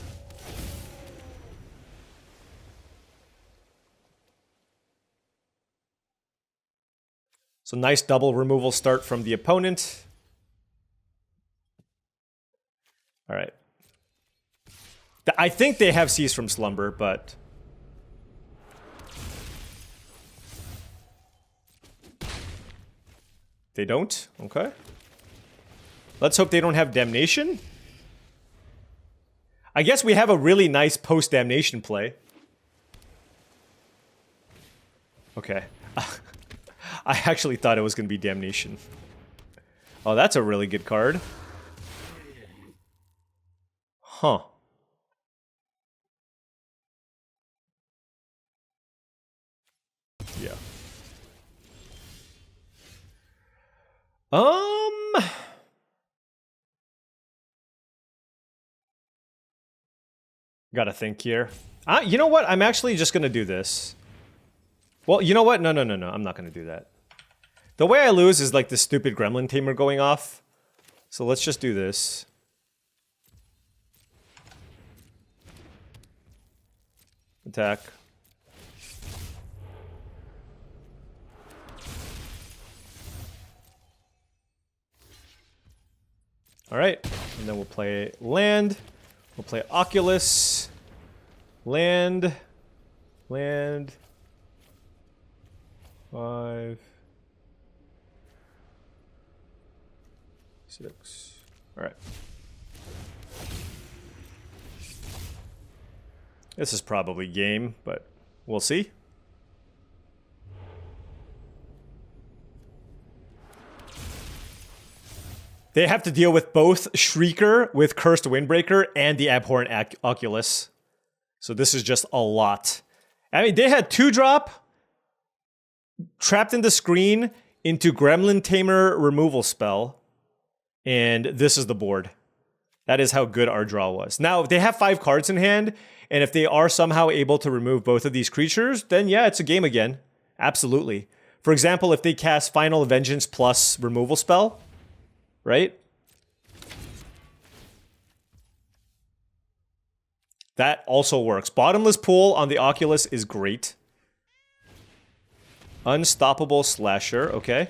So nice double removal start from the opponent. Alright. I think they have Seize from Slumber, but... they don't? Okay. Let's hope they don't have Damnation. I guess we have a really nice post-Damnation play. Okay. I actually thought it was going to be Damnation. Oh, that's a really good card. Huh. Yeah. Gotta think here. You know what? I'm actually just gonna do this. Well, you know what? No. I'm not gonna do that. The way I lose is like the stupid Gremlin Tamer going off. So let's just do this. Attack. Alright, and then we'll play land. We'll play Oculus. Land. 5. 6. Alright. This is probably game, but we'll see. They have to deal with both Shrieker with Cursed Windbreaker and the Abhorrent Oculus. So this is just a lot. I mean, they had 2-drop, trapped in the screen into Gremlin Tamer removal spell, and this is the board. That is how good our draw was. Now, if they have 5 cards in hand, and if they are somehow able to remove both of these creatures, then yeah, it's a game again. Absolutely. For example, if they cast Final Vengeance plus removal spell, right? That also works. Bottomless Pool on the Oculus is great. Unstoppable Slasher, okay.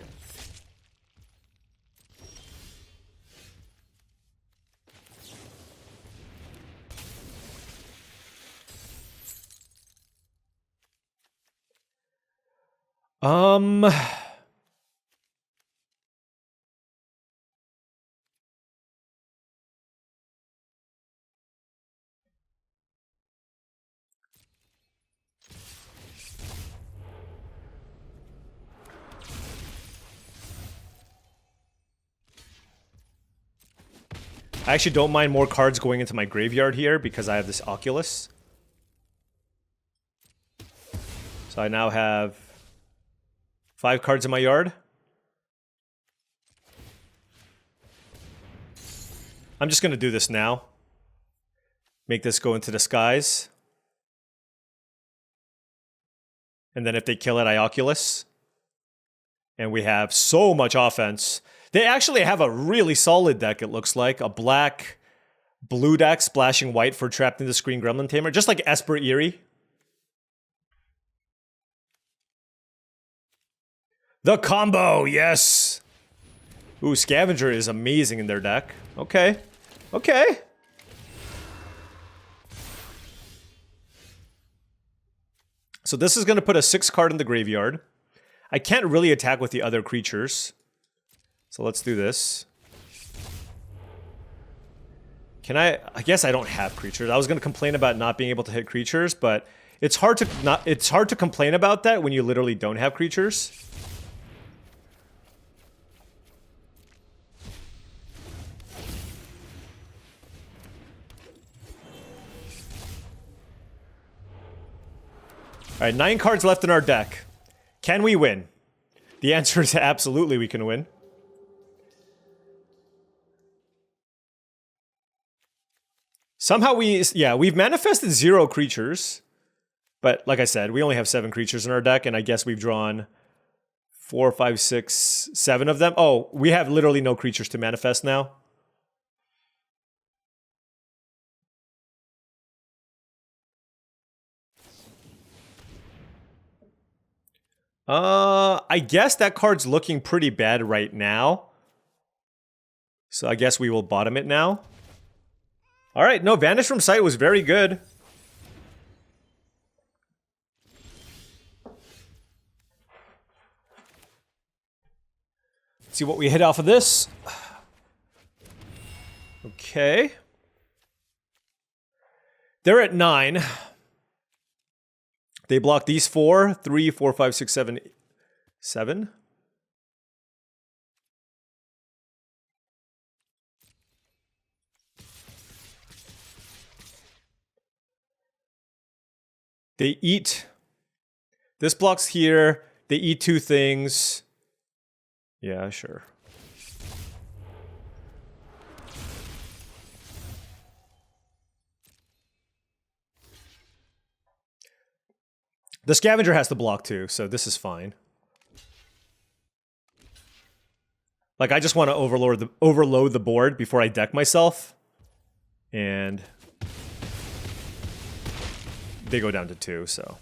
I actually don't mind more cards going into my graveyard here because I have this Oculus. So I now have 5 cards in my yard. I'm just going to do this now. Make this go into the skies. And then if they kill it, I Oculus. And we have so much offense. They actually have a really solid deck, it looks like. A black, blue deck splashing white for Trapped in the Screen Gremlin Tamer. Just like Esper Eerie. The combo, yes! Ooh, Scavenger is amazing in their deck. Okay. Okay. So this is going to put a 6 card in the graveyard. I can't really attack with the other creatures. So let's do this. Can I guess I don't have creatures. I was going to complain about not being able to hit creatures, but it's hard to complain about that when you literally don't have creatures. All right, 9 cards left in our deck. Can we win? The answer is absolutely we can win. Somehow we've manifested 0 creatures. But like I said, we only have 7 creatures in our deck, and I guess we've drawn 4, 5, 6, 7 of them. Oh, we have literally no creatures to manifest now. I guess that card's looking pretty bad right now. So I guess we will bottom it now. Alright, no, Vanish from Sight was very good. Let's see what we hit off of this. Okay. They're at 9. They block these 4, 3, 4, 5, 6, 7, 7. They eat. This blocks here. They eat 2 things. Yeah, sure. The Scavenger has to block too, so this is fine. Like, I just want to overload the board before I deck myself. And they go down to 2, so.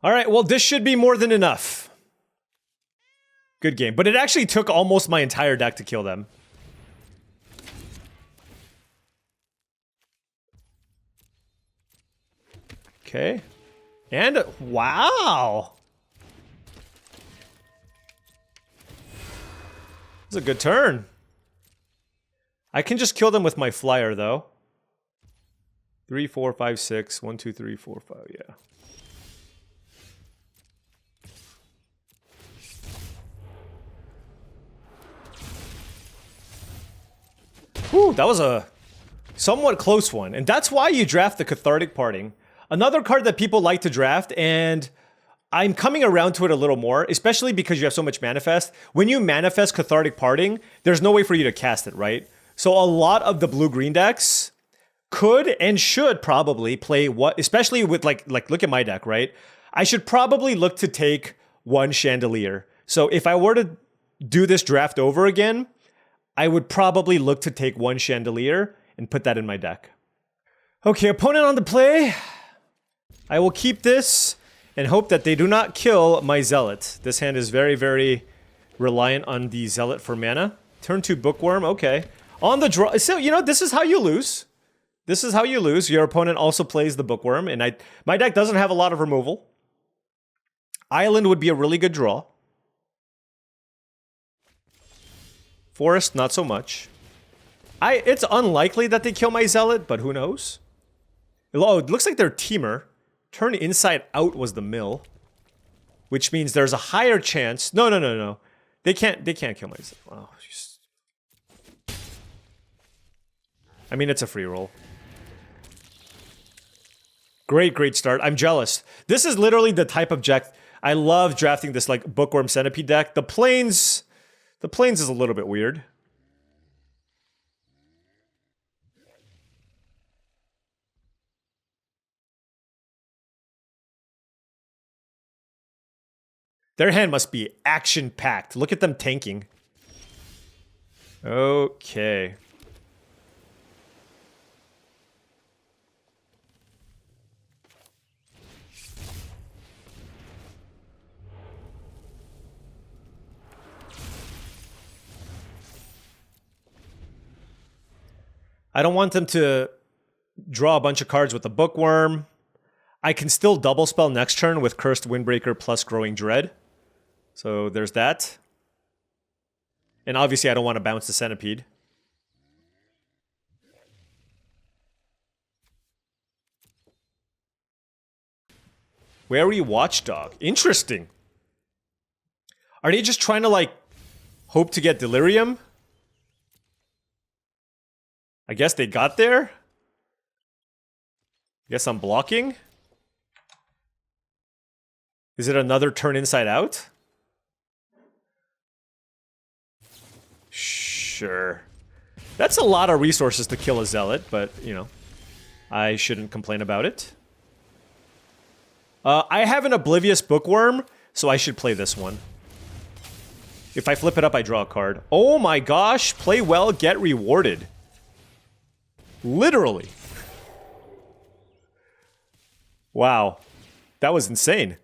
Alright, well, this should be more than enough. Good game. But it actually took almost my entire deck to kill them. Okay. And, wow! This is a good turn. I can just kill them with my flyer, though. 3, 4, 5, 6. 1, 2, 3, 4, 5, yeah. Whew, that was a somewhat close one. And that's why you draft the Cathartic Parting. Another card that people like to draft, and I'm coming around to it a little more, especially because you have so much manifest. When you manifest Cathartic Parting, there's no way for you to cast it, right? So a lot of the blue-green decks could and should probably play what, especially with like look at my deck, right? I should probably look to take 1 Chandelier. So if I were to do this draft over again, I would probably look to take 1 Chandelier and put that in my deck. Okay, opponent on the play. I will keep this and hope that they do not kill my Zealot. This hand is very, very reliant on the Zealot for mana. Turn 2 Bookworm, okay. On the draw, so, you know, this is how you lose. This is how you lose. Your opponent also plays the Bookworm, and my deck doesn't have a lot of removal. Island would be a really good draw. Forest, not so much. It's unlikely that they kill my Zealot, but who knows? Oh, it looks like they're Teamer. Turn Inside Out was the mill. which means there's a higher chance. No, no, no, no. They can't kill my... Oh, just... I mean, it's a free roll. Great start. I'm jealous. This is literally the type of deck... I love drafting this, like, Bookworm Centipede deck. The Plains is a little bit weird. Their hand must be action-packed. Look at them tanking. Okay. I don't want them to draw a bunch of cards with the Bookworm. I can still double spell next turn with Cursed Windbreaker plus Growing Dread. So there's that. And obviously I don't want to bounce the Centipede. Wary Watchdog. Interesting. Are they just trying to, like, hope to get Delirium? I guess they got there. I guess I'm blocking. Is it another turn inside out? Sure. That's a lot of resources to kill a Zealot, but, you know, I shouldn't complain about it. I have an Oblivious Bookworm, so I should play this one. If I flip it up, I draw a card. Oh my gosh, play well, get rewarded. Literally. Wow. That was insane.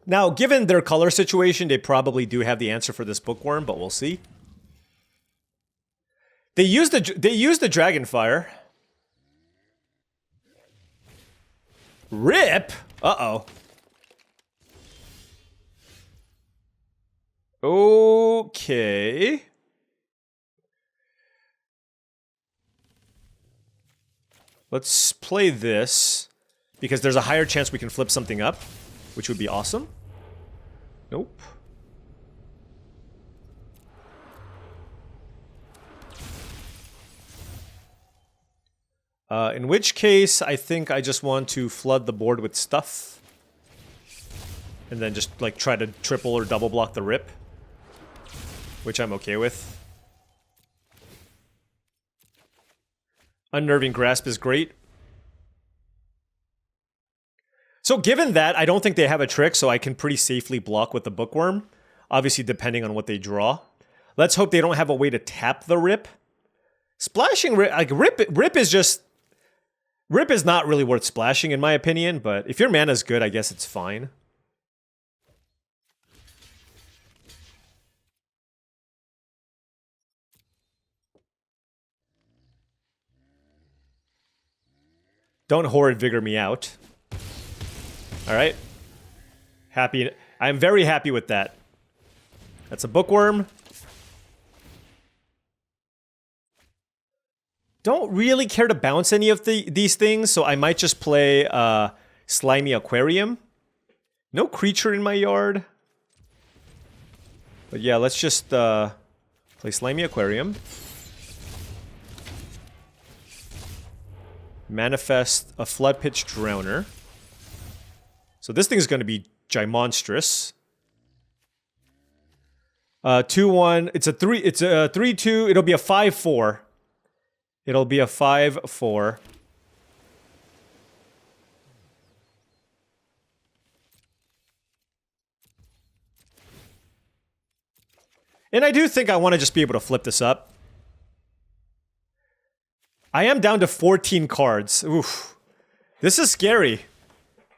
Now, given their color situation, they probably do have the answer for this Bookworm, but we'll see. They used the Dragonfire. Rip? Uh-oh. Okay. Let's play this, because there's a higher chance we can flip something up, which would be awesome. Nope. In which case, I think I just want to flood the board with stuff. And then just, like, try to triple or double block the rip. Which I'm okay with. Unnerving Grasp is great. So given that, I don't think they have a trick, so I can pretty safely block with the Bookworm. Obviously, depending on what they draw. Let's hope they don't have a way to tap the rip. Splashing rip, like rip is just... Rip is not really worth splashing, in my opinion, but if your mana's good, I guess it's fine. Don't Horrid Vigor me out. Alright. Happy. I'm very happy with that. That's a Bookworm. Don't really care to bounce any of these things, so I might just play Slimy Aquarium. No creature in my yard. But yeah, let's just play Slimy Aquarium. Manifest a Flood Pitch Drowner. So this thing is going to be gimonstrous. 2-1. It's a 3-2. It'll be a 5-4. It'll be a 5-4. And I do think I want to just be able to flip this up. I am down to 14 cards. Oof. This is scary.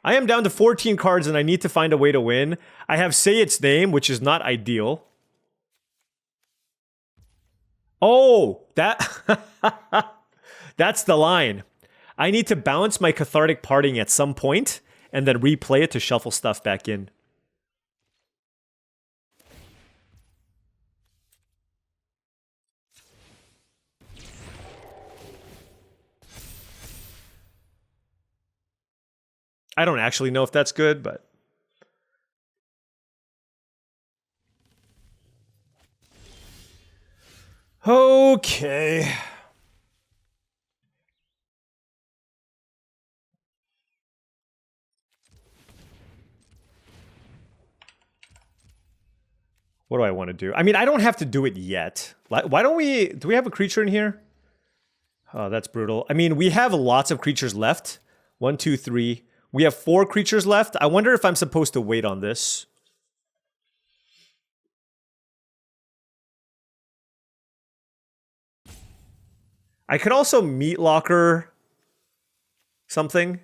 I am down to 14 cards and I need to find a way to win. I have Say Its Name, which is not ideal. Oh, that's the line. I need to bounce my Cathartic Parting at some point and then replay it to shuffle stuff back in. I don't actually know if that's good, but... Okay. What do I want to do? I mean, I don't have to do it yet. Why don't we... Do we have a creature in here? Oh, that's brutal. I mean, we have lots of creatures left. 1, 2, 3. We have 4 creatures left. I wonder if I'm supposed to wait on this. I could also meat locker something.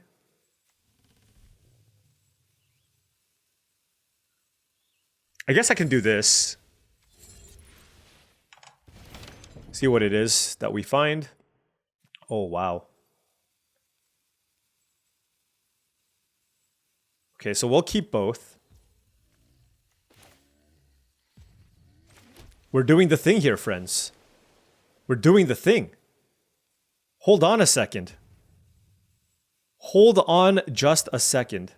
I guess I can do this. See what it is that we find. Oh, wow. Okay, so we'll keep both. We're doing the thing here, friends. We're doing the thing. Hold on a second. Hold on just a second.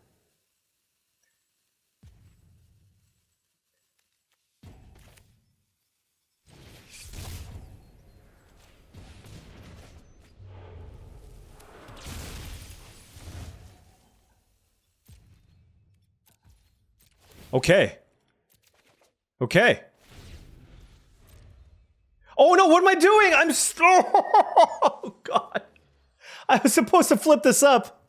Okay. Okay. Oh no, what am I doing? I'm oh god. I was supposed to flip this up.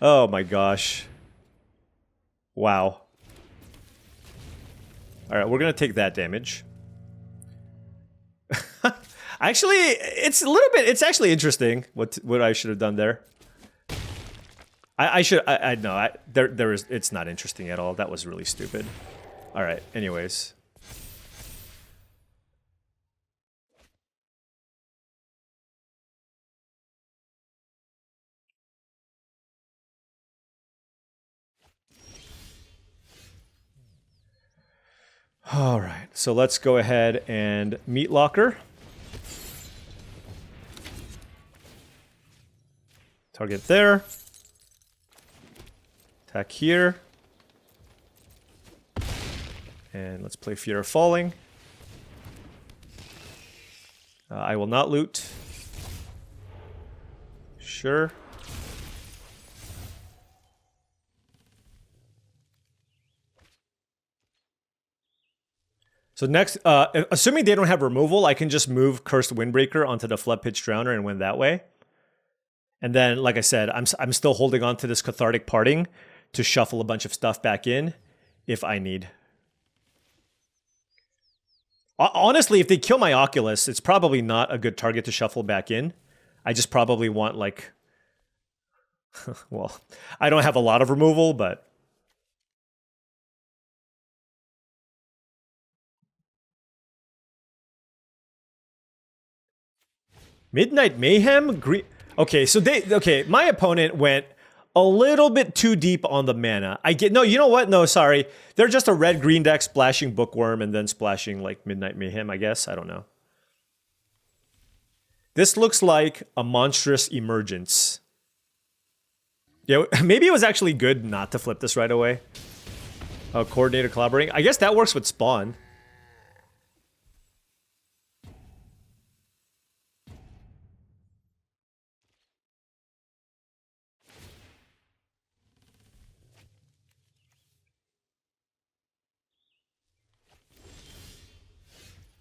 Oh my gosh. Wow. Alright, we're gonna take that damage. Actually, it's actually interesting what I should have done there. It's not interesting at all. That was really stupid. Alright, anyways. Alright, so let's go ahead and meat locker. Target there. Attack here. And let's play Fear of Falling. I will not loot. Sure. So next, assuming they don't have removal, I can just move Cursed Windbreaker onto the Flood Pitch Drowner and win that way. And then, like I said, I'm still holding on to this Cathartic Parting to shuffle a bunch of stuff back in if I need. Honestly, if they kill my Oculus, it's probably not a good target to shuffle back in. I just probably want, like... well, I don't have a lot of removal, but... Midnight Mayhem? Okay, so my opponent went a little bit too deep on the mana. No, you know what? No, sorry. They're just a red-green deck splashing Bookworm and then splashing, like, Midnight Mayhem, I guess. I don't know. This looks like a monstrous emergence. Yeah, maybe it was actually good not to flip this right away. Coordinator collaborating. I guess that works with Spawn.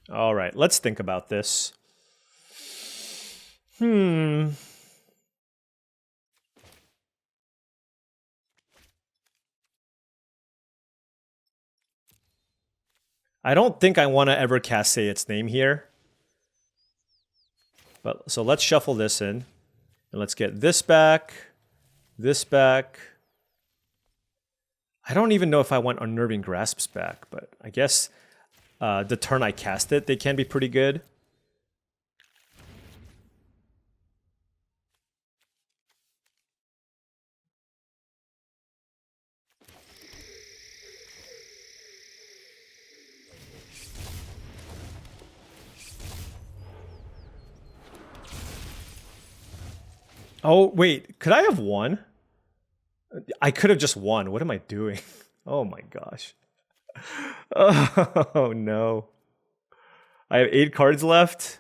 All right, let's think about this. I don't think I want to ever cast Say Its Name here. But so let's shuffle this in. And let's get this back. This back. I don't even know if I want Unnerving Grasps back, but I guess the turn I cast it, they can be pretty good. Oh, wait. Could I have won? I could have just won. What am I doing? Oh my gosh. Oh no. I have 8 cards left.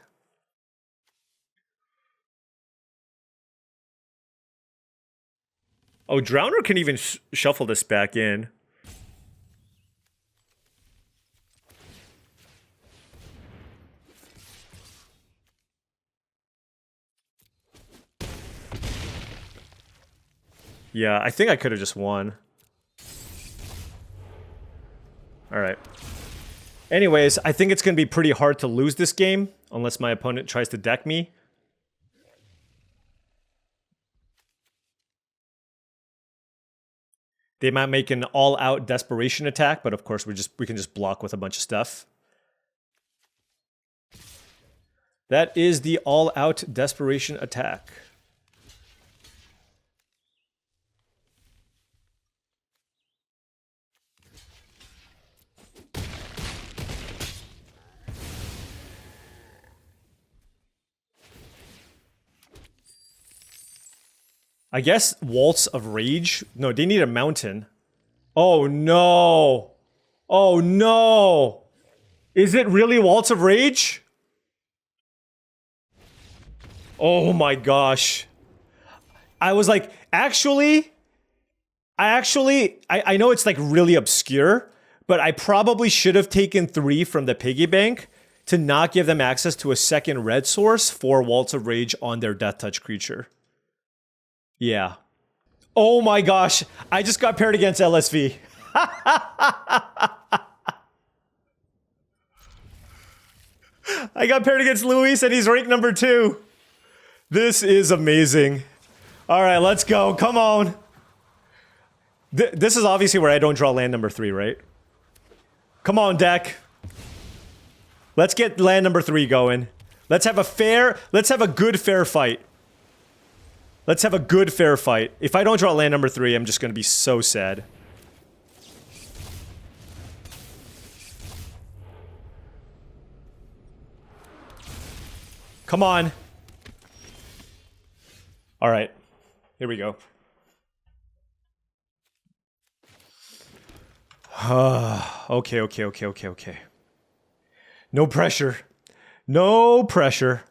Oh, Drowner can even shuffle this back in. Yeah, I think I could have just won. Alright. Anyways, I think it's going to be pretty hard to lose this game, unless my opponent tries to deck me. They might make an all-out desperation attack, but of course we can just block with a bunch of stuff. That is the all-out desperation attack. I guess Waltz of Rage? No, they need a mountain. Oh no! Oh no! Is it really Waltz of Rage? Oh my gosh. I was like, I know it's like really obscure, but I probably should have taken 3 from the piggy bank to not give them access to a second red source for Waltz of Rage on their Death Touch creature. Yeah. Oh my gosh, I just got paired against LSV. I got paired against Luis and he's ranked number 2. This is amazing. All right, let's go. Come on. This is obviously where I don't draw land number 3, right? Come on, deck. Let's get land number 3 going. Let's have a good fair fight. Let's have a good fair fight. If I don't draw land number 3, I'm just gonna be so sad. Come on. All right, here we go. Okay. No pressure. No pressure.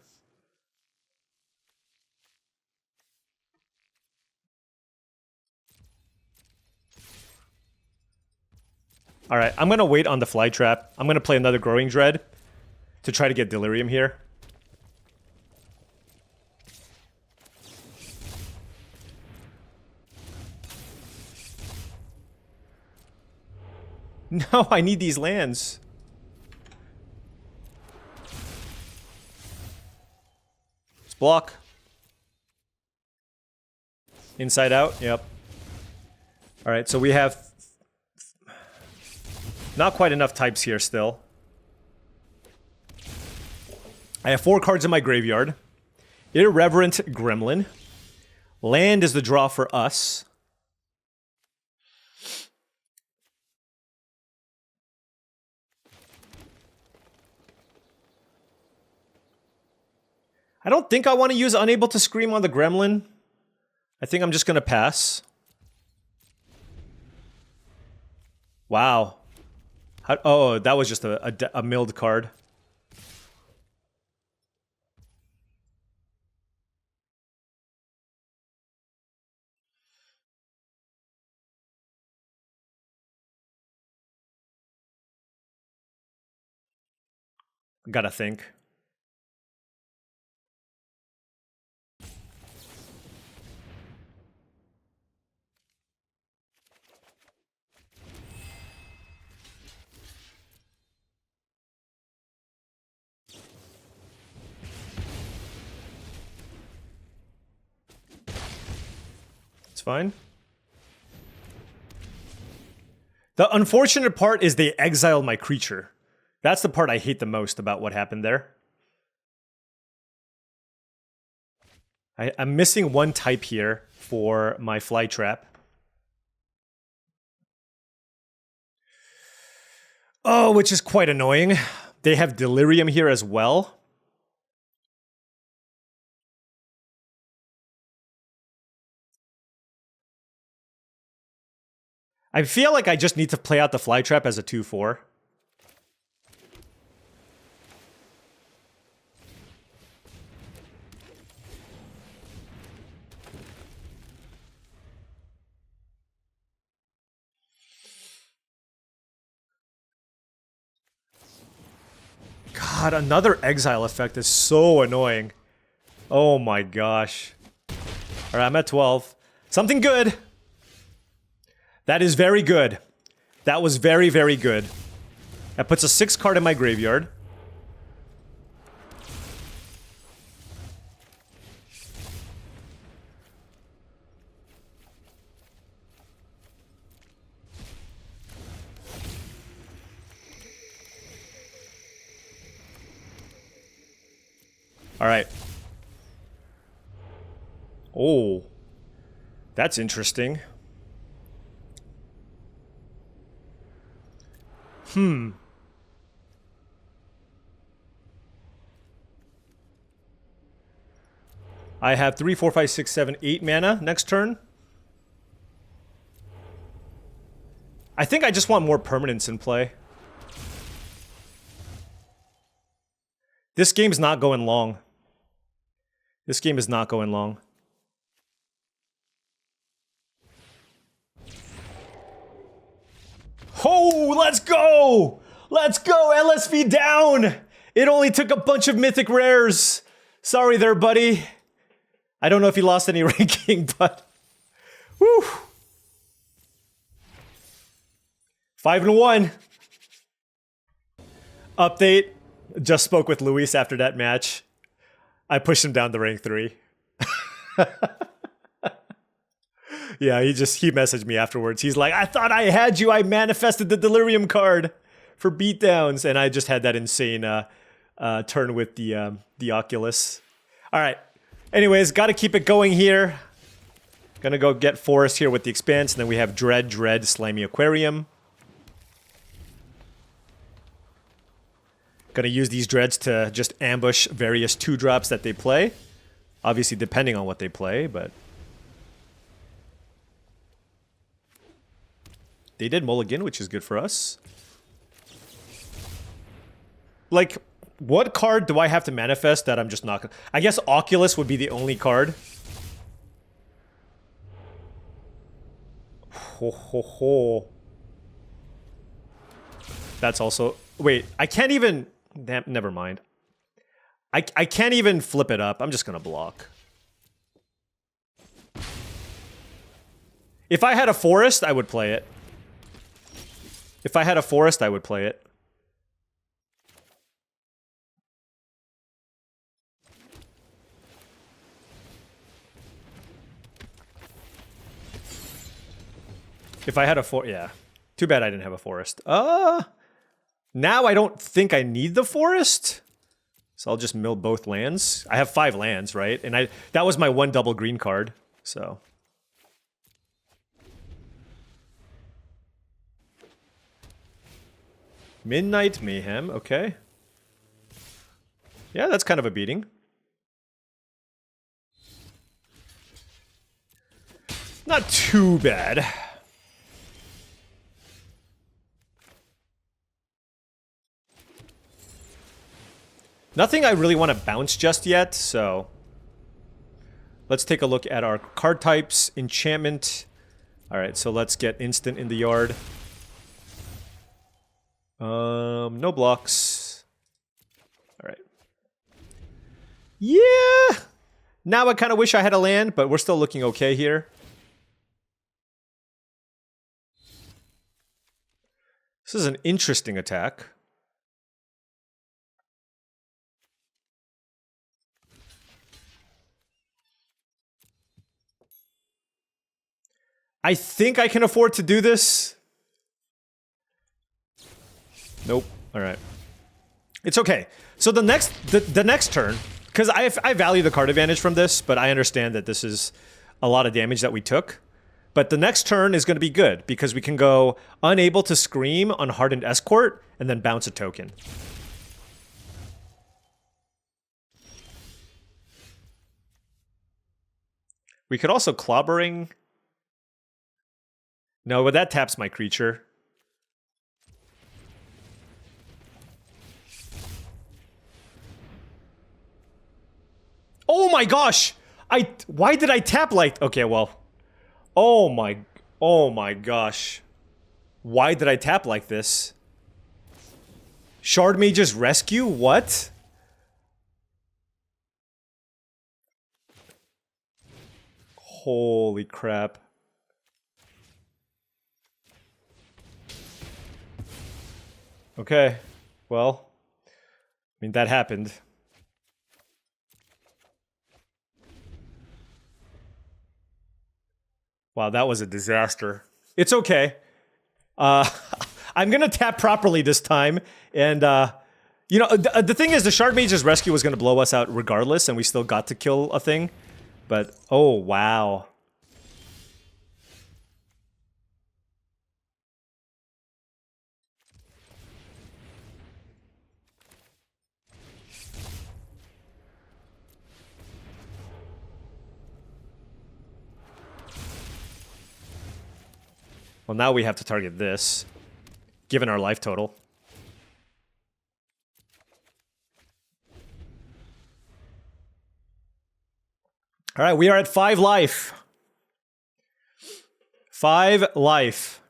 All right, I'm gonna wait on the fly trap. I'm gonna play another Growing Dread to try to get Delirium here. No, I need these lands. Let's block. Inside out, yep. All right, so we have not quite enough types here still. I have 4 cards in my graveyard. Irreverent Gremlin. Land is the draw for us. I don't think I want to use Unable to Scream on the Gremlin. I think I'm just going to pass. Wow. Oh, that was just a milled card. Gotta think. Fine. The unfortunate part is they exiled my creature. That's the part I hate the most about what happened there. I'm missing 1 type here for my fly trap. Oh, which is quite annoying. They have Delirium here as well. I feel like I just need to play out the fly trap as a 2/4. God, another exile effect is so annoying. Oh my gosh. All right, I'm at 12. Something good. That is very good. That was very, very good. That puts a 6 card in my graveyard. All right. Oh, that's interesting. I have 3, 4, 5, 6, 7, 8 mana next turn. I think I just want more permanence in play. This game's not going long. This game is not going long. Oh, let's go! Let's go! LSV down! It only took a bunch of mythic rares. Sorry there, buddy. I don't know if he lost any ranking, but... Whew! 5-1. Update. Just spoke with Luis after that match. I pushed him down to rank 3. Yeah, he messaged me afterwards. He's like, I thought I had you. I manifested the Delirium card for beatdowns. And I just had that insane turn with the Oculus. All right. Anyways, got to keep it going here. Gonna go get Forest here with the Expanse. And then we have Dread, Slimy Aquarium. Gonna use these Dreads to just ambush various 2-drops that they play. Obviously, depending on what they play, but... They did mulligan, which is good for us. Like, what card do I have to manifest that I'm just not gonna... I guess Oculus would be the only card. Ho ho ho. That's also... Wait, I can't even... Never mind. I can't even flip it up. I'm just gonna block. If I had a Forest, I would play it. If I had a Forest, I would play it. If I had a yeah. Too bad I didn't have a Forest. Now I don't think I need the Forest. So I'll just mill both lands. I have 5 lands, right? And that was my 1 double green card, so... Midnight Mayhem, okay. Yeah, that's kind of a beating. Not too bad. Nothing I really want to bounce just yet, so... Let's take a look at our card types. Enchantment. Alright, so let's get instant in the yard. No blocks. Alright. Yeah! Now I kind of wish I had a land, but we're still looking okay here. This is an interesting attack. I think I can afford to do this. Nope. All right. It's okay. So the next turn, because I value the card advantage from this, but I understand that this is a lot of damage that we took. But the next turn is going to be good because we can go unable to scream on Hardened Escort and then bounce a token. We could also Clobbering. No, but that taps my creature. Oh my gosh! Why did I tap like... Okay, well. Oh my gosh. Why did I tap like this? Shard Mage's Rescue? What? Holy crap. Okay, well, I mean, that happened. Wow, that was a disaster. It's okay. I'm gonna tap properly this time, and you know, the thing is, the Shard Mage's Rescue was gonna blow us out regardless, and we still got to kill a thing. But oh wow. Well, now we have to target this, given our life total. All right, we are at 5 life. 5 life.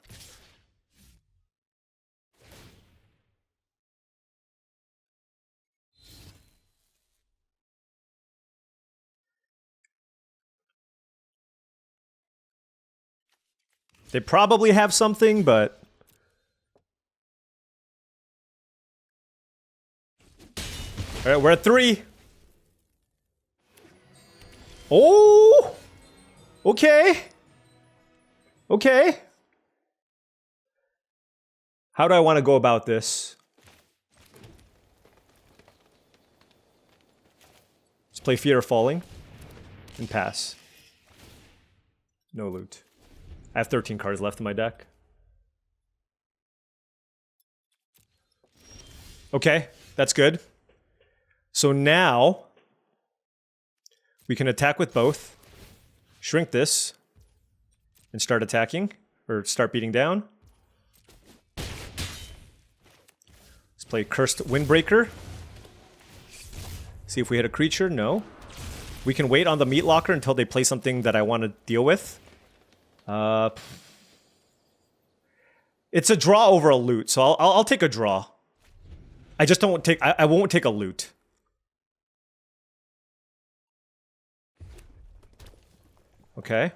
They probably have something, but... All right, we're at 3. Oh! Okay. Okay. How do I want to go about this? Let's play Fear of Falling and pass. No loot. I have 13 cards left in my deck. Okay, that's good. So now we can attack with both, shrink this, and start attacking, or start beating down. Let's play Cursed Windbreaker. See if we hit a creature. No. We can wait on the Meat Locker until they play something that I want to deal with. It's a draw over a loot, so I'll take a draw. I just don't take... I won't take a loot. Okay.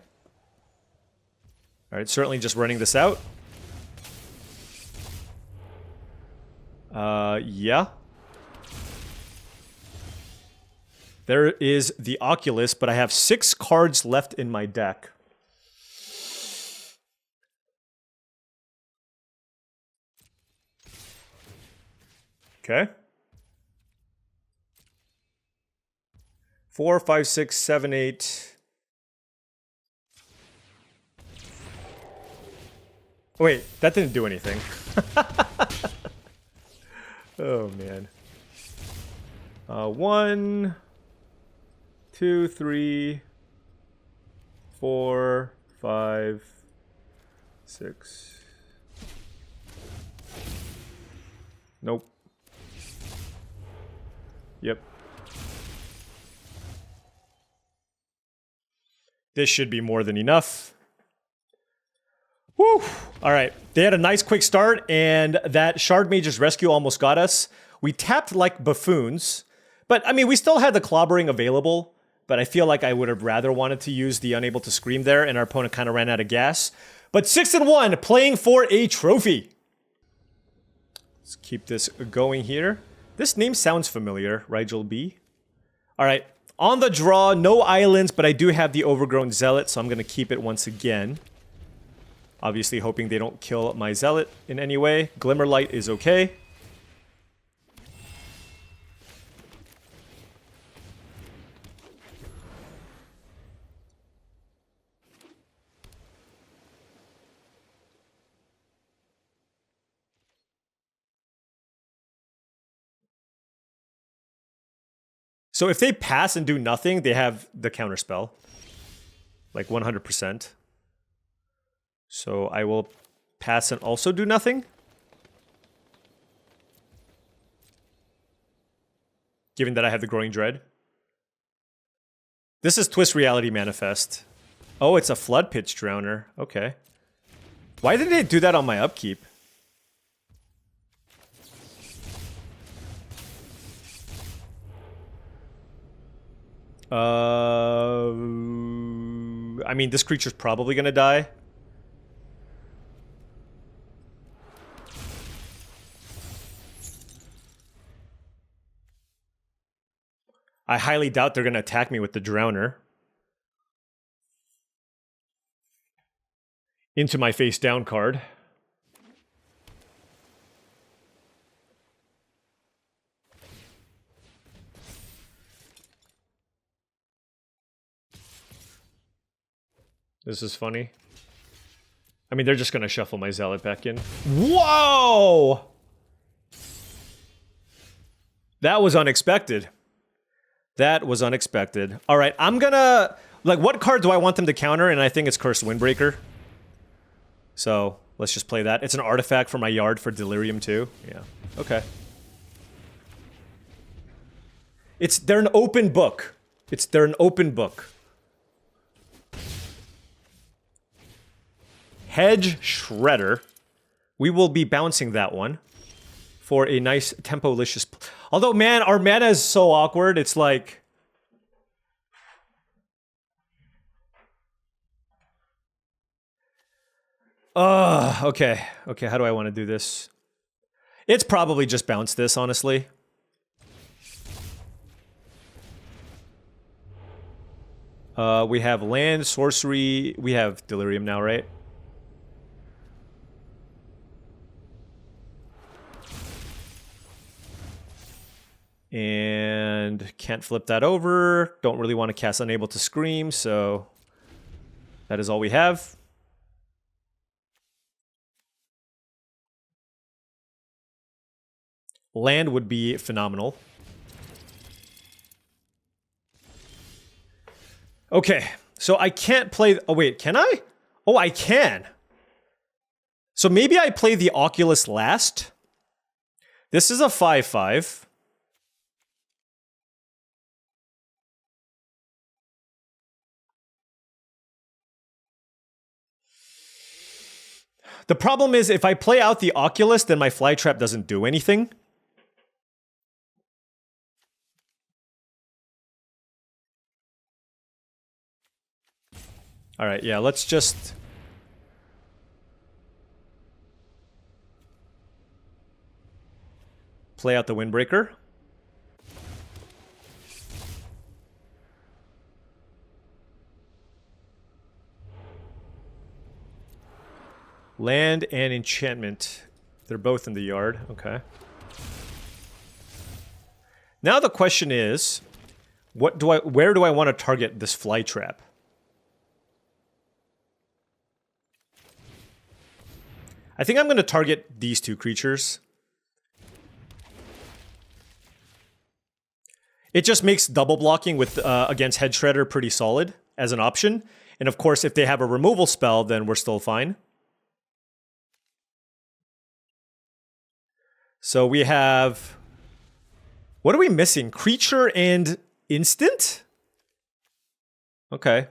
Alright, certainly just running this out. Yeah. There is the Oculus, but I have 6 cards left in my deck. Okay. 4, 5, 6, 7, 8. Oh, wait, that didn't do anything. Oh, man. 1, 2, 3, 4, 5, 6. Nope. Yep. This should be more than enough. Woo! Alright, they had a nice quick start, and that Shard Mage's Rescue almost got us. We tapped like buffoons, but I mean, we still had the clobbering available, but I feel like I would have rather wanted to use the Unable to Scream there, and our opponent kind of ran out of gas. But 6-1, playing for a trophy. Let's keep this going here. This name sounds familiar, Rigel B. Alright, on the draw, no islands, but I do have the Overgrown Zealot, so I'm going to keep it once again. Obviously hoping they don't kill my Zealot in any way. Glimmerlight is okay. So if they pass and do nothing, they have the counterspell. Like 100%. So I will pass and also do nothing. Given that I have the Growing Dread. This is Twist Reality Manifest. Oh, it's a Flood Pitch Drowner. Okay. Why did they do that on my upkeep? I mean, this creature's probably gonna die. I highly doubt they're gonna attack me with the Drowner. Into my face down card. This is funny. I mean, they're just gonna shuffle my Zealot back in. Whoa! That was unexpected. That was unexpected. All right, I'm gonna... Like, what card do I want them to counter? And I think it's Cursed Windbreaker. So, let's just play that. It's an artifact for my yard for Delirium too. Yeah, okay. They're an open book. They're an open book. Hedge Shredder. We will be bouncing that one for a nice Tempo-licious... Although, man, our mana is so awkward. It's like... okay. Okay, how do I want to do this? It's probably just bounce this, honestly. We have land, sorcery... We have Delirium now, right? And can't flip that over. Don't really want to cast Unable to Scream, so that is all we have. Land would be phenomenal. Okay, so I can't play... Oh, wait, can I? Oh, I can. So maybe I play the Oculus last. This is a 5/5. The problem is, if I play out the Oculus, then my Flytrap doesn't do anything. Alright, yeah, let's just... play out the Windbreaker. Land and enchantment. They're both in the yard. Okay. Now the question is, where do I want to target this Flytrap? I think I'm going to target these two creatures. It just makes double blocking with against Hedge Shredder pretty solid as an option. And of course, if they have a removal spell, then we're still fine. So we have... What are we missing? Creature and instant? Okay.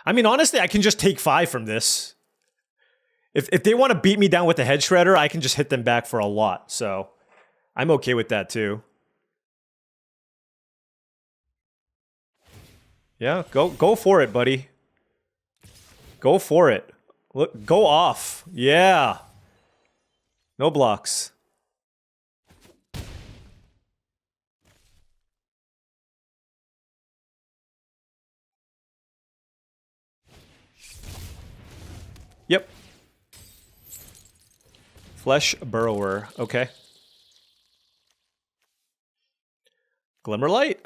I mean, honestly, I can just take 5 from this. If they want to beat me down with the Hedge Shredder, I can just hit them back for a lot. So I'm okay with that too. Yeah, go for it, buddy. Go for it. Look, go off. Yeah. No blocks. Yep. Flesh Burrower. Okay. Glimmerlight.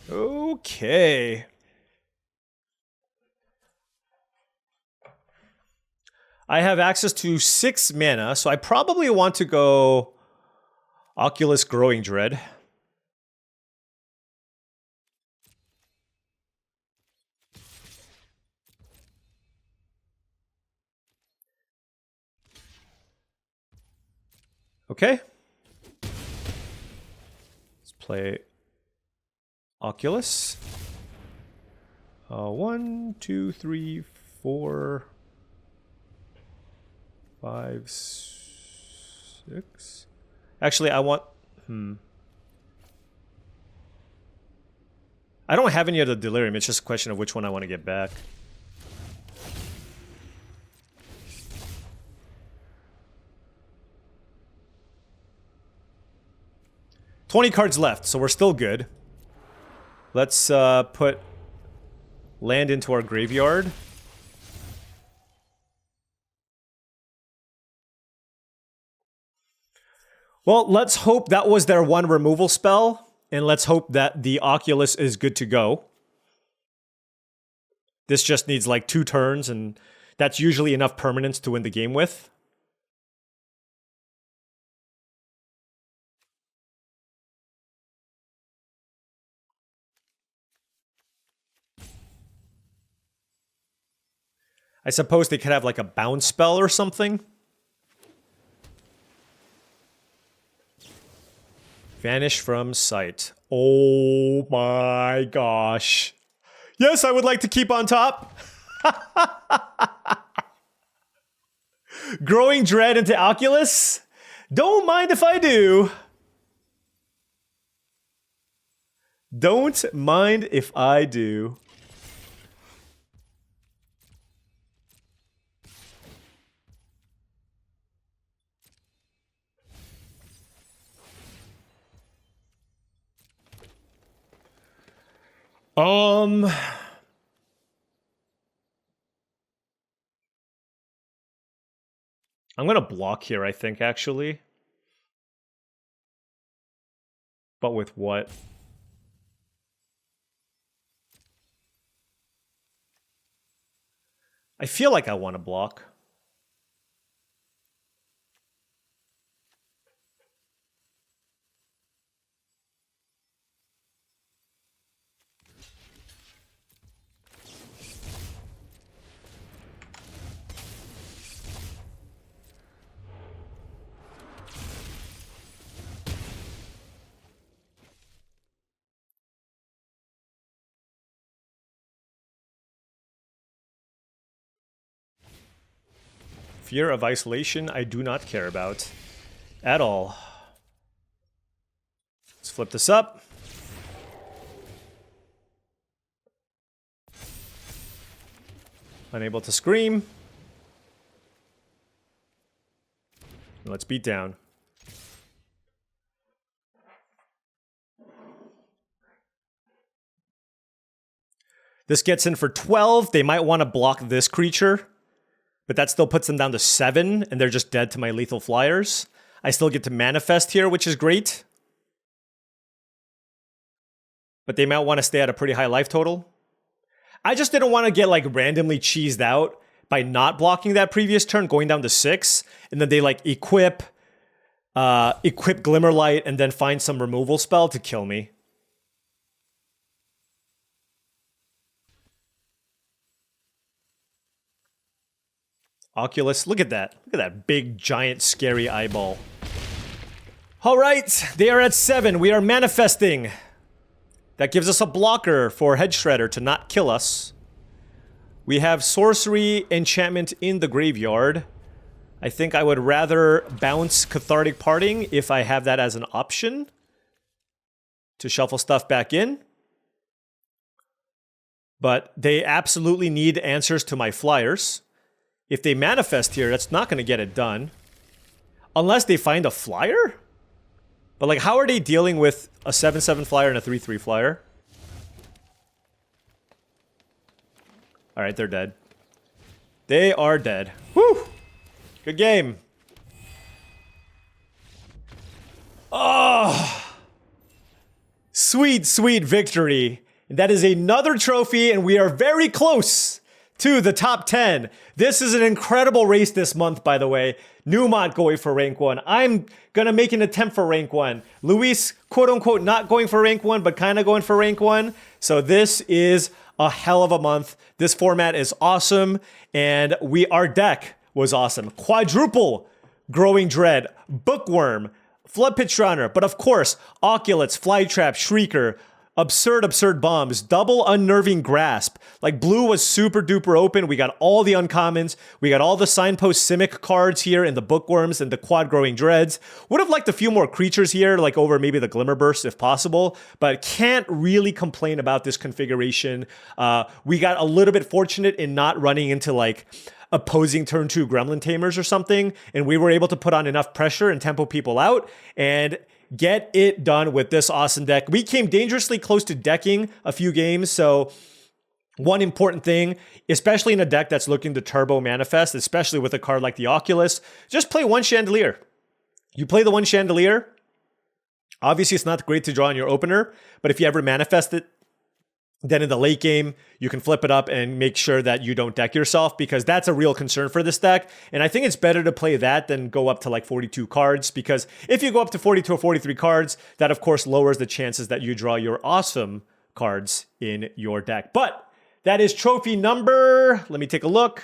Okay. I have access to 6 mana, so I probably want to go Oculus Growing Dread. Okay. Let's play Oculus. 1, 2, 3, 4, 5, 6. Actually, I want... I don't have any of the Delirium. It's just a question of which one I want to get back. $20 cards left, so we're still good. Let's put land into our graveyard. Well, let's hope that was their one removal spell, and let's hope that the Oculus is good to go. This just needs like 2 turns, and that's usually enough permanence to win the game with. I suppose they could have like a bounce spell or something. Vanish from sight. Oh my gosh. Yes, I would like to keep on top. Growing Dread into Oculus? Don't mind if I do. Don't mind if I do. I'm gonna block here, I think, actually. But with what? I feel like I want to block. Fear of isolation, I do not care about at all. Let's flip this up. Unable to scream. Let's beat down. This gets in for 12. They might want to block this creature. But that still puts them down to 7, and they're just dead to my lethal flyers. I still get to manifest here, which is great. But they might want to stay at a pretty high life total. I just didn't want to get like randomly cheesed out by not blocking that previous turn, going down to 6, and then they like equip Glimmerlight, and then find some removal spell to kill me. Oculus, look at that. Look at that big, giant, scary eyeball. All right, they are at 7. We are manifesting. That gives us a blocker for Hedge Shredder to not kill us. We have Sorcery Enchantment in the graveyard. I think I would rather bounce Cathartic Parting if I have that as an option to shuffle stuff back in. But they absolutely need answers to my flyers. If they manifest here, that's not going to get it done. Unless they find a flyer? But like, how are they dealing with a 7/7 flyer and a 3/3 flyer? Alright, they're dead. They are dead. Whew! Good game. Oh! Sweet, sweet victory. That is another trophy, and we are very close to the top 10. This is an incredible race this month, by the way. Newmont going for rank 1. I'm going to make an attempt for rank 1. Luis, quote unquote, not going for rank 1, but kind of going for rank 1. So this is a hell of a month. This format is awesome. And our deck was awesome. Quadruple Growing Dread, Bookworm, Flood Pitch Runner, but of course, Oculates, Flytrap, Shrieker, absurd bombs, double Unnerving Grasp. Like blue was super duper open. We got all the uncommons. We got all the Signpost Simic cards here in the Bookworms and the Quad Growing Dreads. Would have liked a few more creatures here, like over maybe the Glimmerburst if possible, but can't really complain about this configuration. We got a little bit fortunate in not running into like opposing turn 2 Gremlin Tamers or something, and we were able to put on enough pressure and tempo people out and get it done with this awesome deck. We came dangerously close to decking a few games, so one important thing, especially in a deck that's looking to turbo manifest, especially with a card like the Oculus, just play one Chandelier. You play the one Chandelier, obviously it's not great to draw on your opener, but if you ever manifest it, then in the late game, you can flip it up and make sure that you don't deck yourself, because that's a real concern for this deck. And I think it's better to play that than go up to like 42 cards, because if you go up to 42 or 43 cards, that of course lowers the chances that you draw your awesome cards in your deck. But that is trophy number, let me take a look.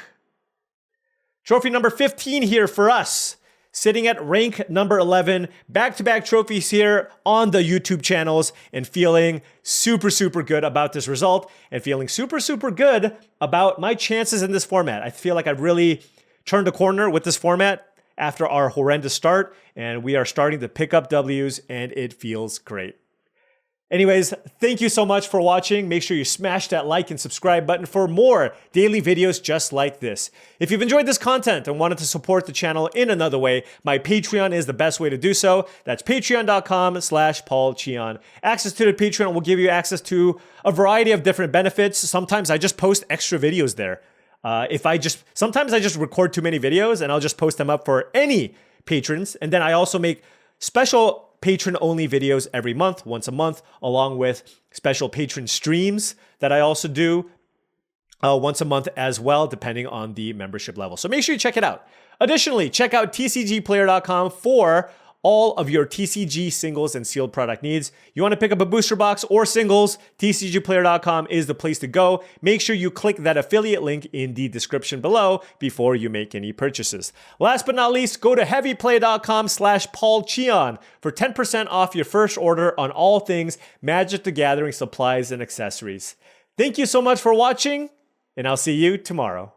Trophy number 15 here for us. Sitting at rank number 11, back-to-back trophies here on the YouTube channels, and feeling super good about this result, and feeling super good about my chances in this format. I feel like I've really turned a corner with this format after our horrendous start, and we are starting to pick up W's, and it feels great. Anyways, thank you so much for watching. Make sure you smash that like and subscribe button for more daily videos just like this. If you've enjoyed this content and wanted to support the channel in another way, my Patreon is the best way to do so. That's patreon.com/paulcheon. Access to the Patreon will give you access to a variety of different benefits. Sometimes I just post extra videos there. Sometimes I just record too many videos and I'll just post them up for any patrons. And then I also make special patron-only videos every month, once a month, along with special patron streams that I also do once a month as well, depending on the membership level. So make sure you check it out. Additionally, check out tcgplayer.com for all of your TCG singles and sealed product needs. You want to pick up a booster box or singles, tcgplayer.com is the place to go. Make sure you click that affiliate link in the description below before you make any purchases. Last but not least, go to heavyplay.com/paulcheon for 10% off your first order on all things Magic the Gathering supplies and accessories. Thank you so much for watching, and I'll see you tomorrow.